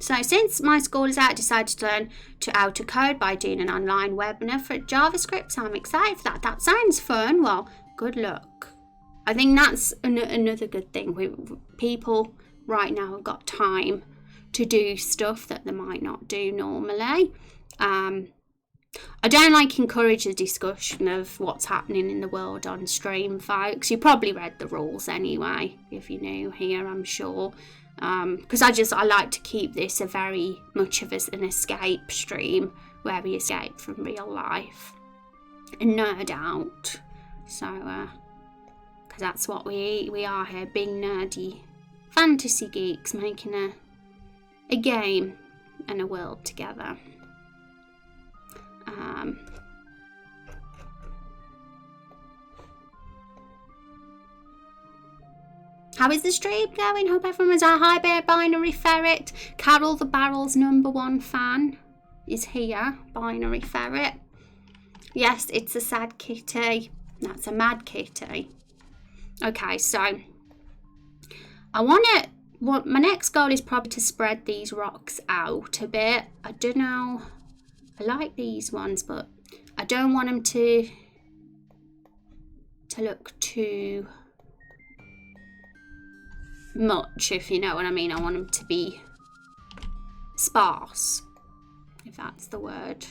So since my school is out, I decided to learn how to code by doing an online webinar for JavaScript. So I'm excited for that. That sounds fun. Well, good luck. I think that's another good thing. People right now have got time to do stuff that they might not do normally. I don't encourage the discussion of what's happening in the world on stream, folks. You probably read the rules anyway, if you're new here, I'm sure. Because I like to keep this a very much of an escape stream where we escape from real life and nerd out. So, because that's what we are here, being nerdy fantasy geeks, making a game and a world together. How is the stream going? Hope everyone was a hi bear binary ferret. Carol the Barrel's #1 fan is here. Binary ferret. Yes, it's a sad kitty. That's a mad kitty. Okay, so my next goal is probably to spread these rocks out a bit. I don't know. I like these ones, but I don't want them to look too much, if you know what I mean. I want them to be sparse, if that's the word.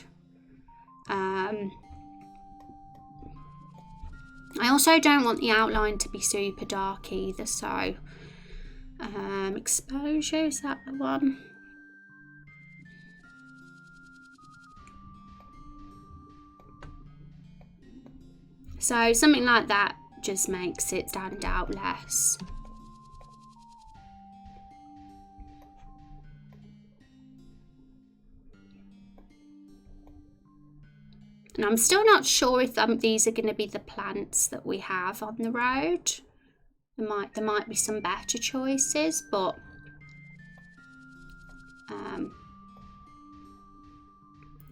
I also don't want the outline to be super dark either, so exposure, is that the one? So something like that just makes it stand out less. And I'm still not sure if these are going to be the plants that we have on the road. There might be some better choices, but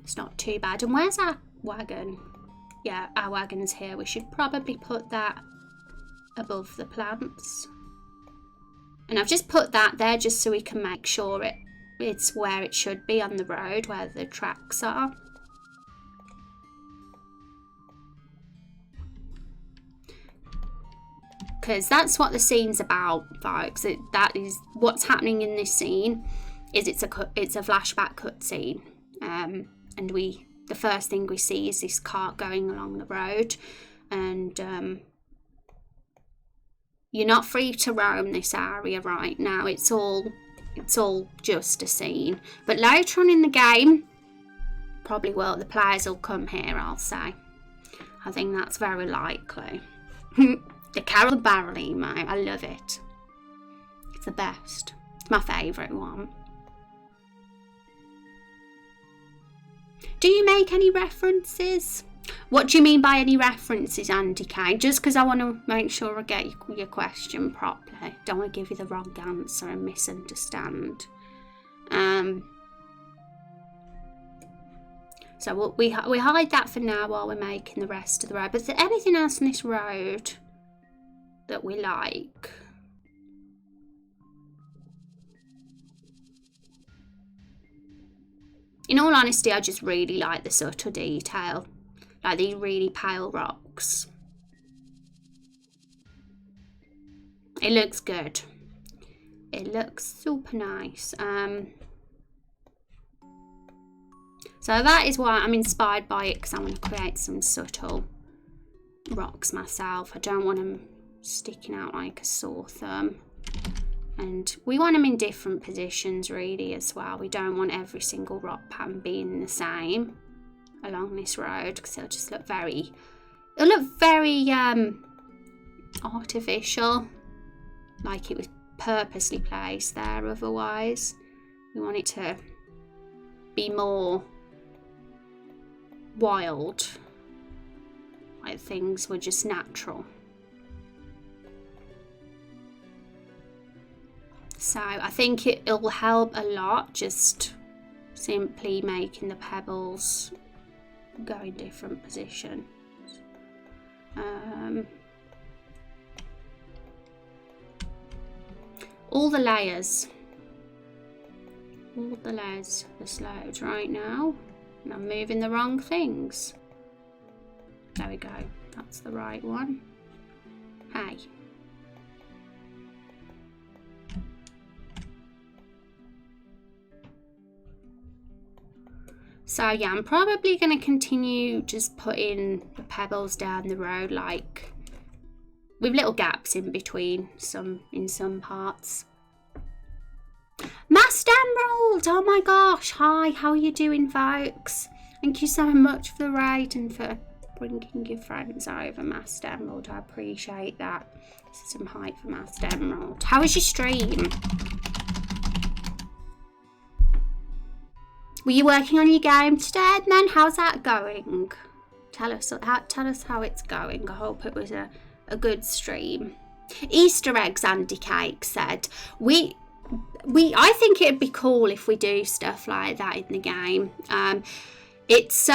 it's not too bad. And where's our wagon? Yeah, our wagon's here. We should probably put that above the plants. And I've just put that there just so we can make sure it's where it should be on the road, where the tracks are. Because that's what the scene's about, folks. That is what's happening in this scene. It's a flashback cutscene, and the first thing we see is this cart going along the road, and you're not free to roam this area right now. It's all just a scene. But later on in the game, probably the players will come here. I'll say. I think that's very likely. The Carol the Barrel emo, I love it. It's the best. It's my favourite one. Do you make any references? What do you mean by any references, Andy K? Just because I want to make sure I get your question properly. Don't want to give you the wrong answer and misunderstand. So we hide that for now while we're making the rest of the road. But is there anything else on this road that we like? In all honesty, I just really like the subtle detail, like these really pale rocks. It looks good. It looks super nice. So that is why I'm inspired by it, because I want to create some subtle rocks myself. I don't want them sticking out like a sore thumb. And we want them in different positions really as well. We don't want every single rock pattern being the same along this road, because it'll just look very, artificial, like it was purposely placed there. Otherwise, we want it to be more wild, like things were just natural. So I think it'll help a lot just simply making the pebbles go in different positions. All the layers are slowed right now, and I'm moving the wrong things. There we go, that's the right one. Hey. So yeah, I'm probably going to continue just putting the pebbles down the road, like with little gaps in between in some parts. Master Emerald! Oh my gosh, hi, how are you doing, folks? Thank you so much for the raid and for bringing your friends over, Master Emerald. I appreciate that. Some hype for Master Emerald. How was your stream? Were you working on your game today, then? How's that going? Tell us how it's going. I hope it was a good stream. Easter eggs, Andy Cake said. I think it'd be cool if we do stuff like that in the game. It's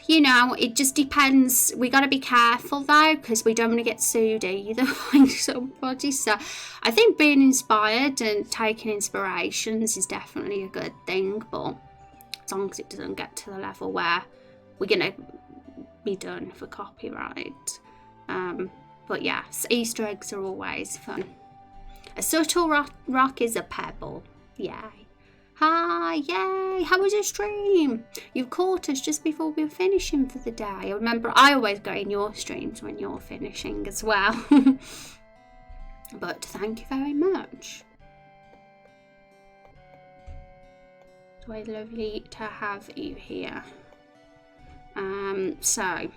you know, it just depends. We got to be careful though, because we don't want to get sued either by somebody. So I think being inspired and taking inspirations is definitely a good thing, but as long as it doesn't get to the level where we're gonna be done for copyright. But yes, Easter eggs are always fun. A subtle rock is a pebble. Yay. Hi, yay. How was your stream? You've caught us just before we were finishing for the day. I remember I always go in your streams when you're finishing as well. But thank you very much. It's always lovely to have you here. So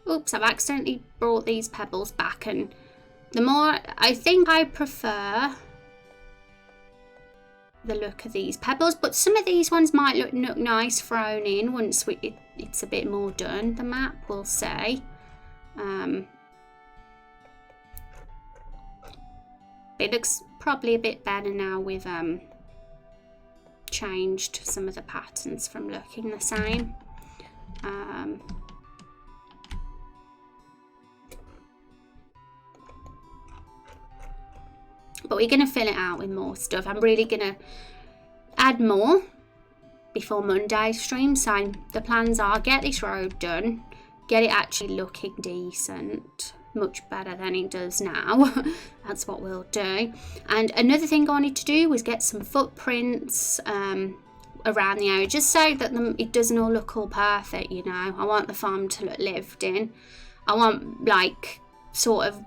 oops, I've accidentally brought these pebbles back, and the more I think I prefer the look of these pebbles, but some of these ones might look nice thrown in once it's a bit more done, the map, we'll say. It looks probably a bit better now we've changed some of the patterns from looking the same. But we're going to fill it out with more stuff. I'm really going to add more before Monday's stream. So the plans are get this road done, get it actually looking decent, much better than it does now. That's what we'll do. And another thing I wanted to do was get some footprints around the area, just so that it doesn't all look all perfect, you know. I want the farm to look lived in. I want like sort of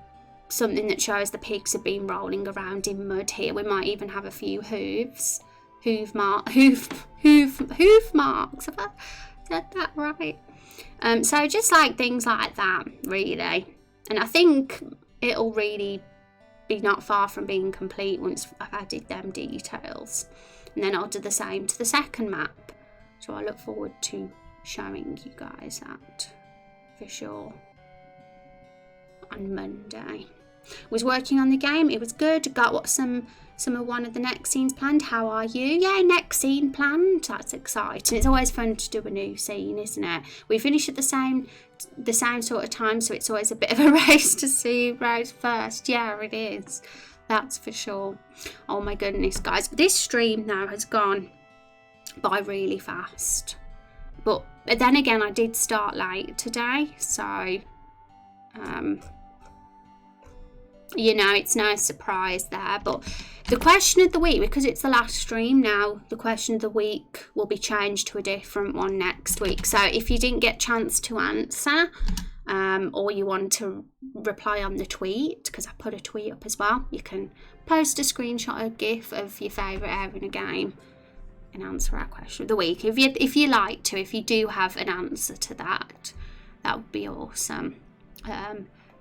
something that shows the pigs have been rolling around in mud here. We might even have a few hoof marks. Have I said that right? So just like things like that, really. And I think it'll really be not far from being complete once I've added them details. And then I'll do the same to the second map. So I look forward to showing you guys that for sure on Monday. Was working on the game, it was good. Got some of one of the next scenes planned. How are you? Yeah, next scene planned. That's exciting. It's always fun to do a new scene, isn't it? We finish at the same sort of time, so it's always a bit of a race to see who's first. Yeah, it is. That's for sure. Oh my goodness, guys. This stream now has gone by really fast. But then again, I did start late today. So, you know, it's no surprise there. But the question of the week, because it's the last stream now, the question of the week will be changed to a different one next week. So if you didn't get a chance to answer, or you want to reply on the tweet, because I put a tweet up as well, you can post a screenshot or GIF of your favourite area in a game and answer our question of the week. If you like to, if you do have an answer to that, that would be awesome.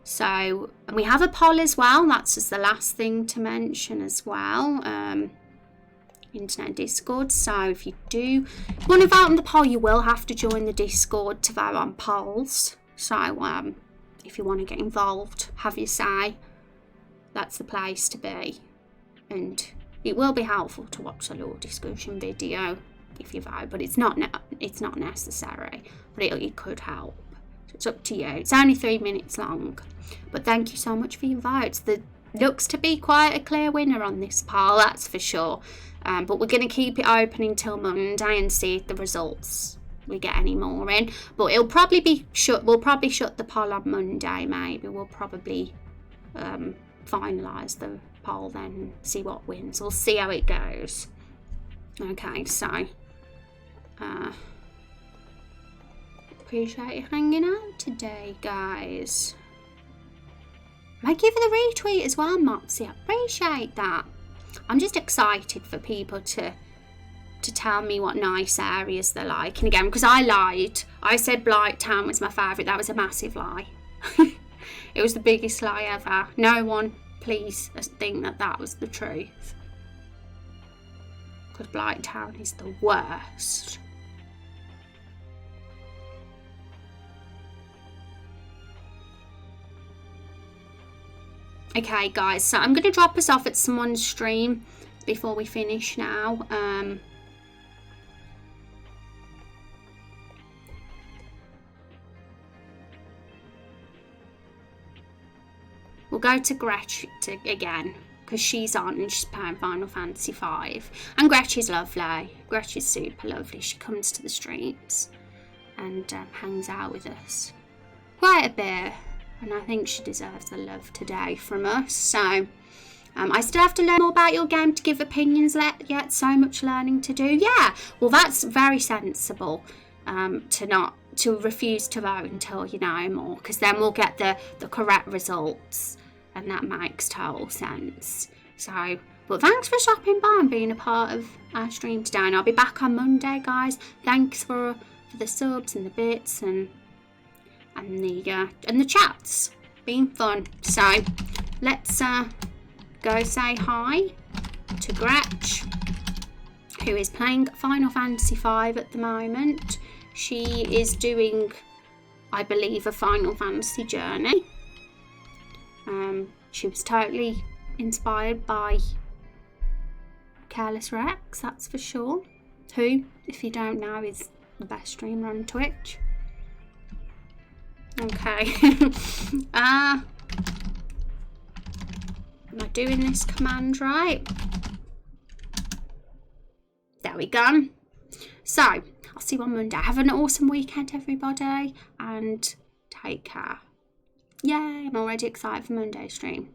So, and we have a poll as well. That's just the last thing to mention as well. Internet Discord. So if you do want to vote on the poll, you will have to join the Discord to vote on polls. So if you want to get involved, have your say, that's the place to be. And it will be helpful to watch a little discussion video if you vote, but it's not necessary, but it could help. It's up to you. It's only 3 minutes long, but thank you so much for your votes. There looks to be quite a clear winner on this poll, that's for sure. But we're going to keep it open until Monday and see if the results we get any more in. But it'll probably be shut. We'll probably shut the poll on Monday. Maybe we'll probably finalise the poll then and see what wins. We'll see how it goes. Okay, so. Appreciate you hanging out today, guys. Thank you for the retweet as well, Moxie. I appreciate that. I'm just excited for people to tell me what nice areas they like. And again, because I lied, I said Blight Town was my favourite. That was a massive lie. It was the biggest lie ever. No one, please, think that that was the truth. Because Blight Town is the worst. Okay, guys, so I'm going to drop us off at someone's stream before we finish now. We'll go to Gretch again, because she's on and she's playing Final Fantasy V. And Gretch is lovely. Gretch is super lovely. She comes to the streams and hangs out with us quite a bit. And I think she deserves the love today from us. So, I still have to learn more about your game to give opinions yet. So much learning to do. Yeah, well, that's very sensible to refuse to vote until you know more. Because then we'll get the correct results. And that makes total sense. So, but thanks for stopping by and being a part of our stream today. And I'll be back on Monday, guys. Thanks for the subs and the bits and the chats. Been fun. So let's go say hi to Gretch, who is playing Final Fantasy V at the moment. She is doing, I believe, a Final Fantasy journey. She was totally inspired by Careless Rex, that's for sure. Who, if you don't know, is the best streamer on Twitch. Okay. Am I doing this command right? There we go. So, I'll see you on Monday. Have an awesome weekend, everybody, and take care. Yay, I'm already excited for Monday's stream.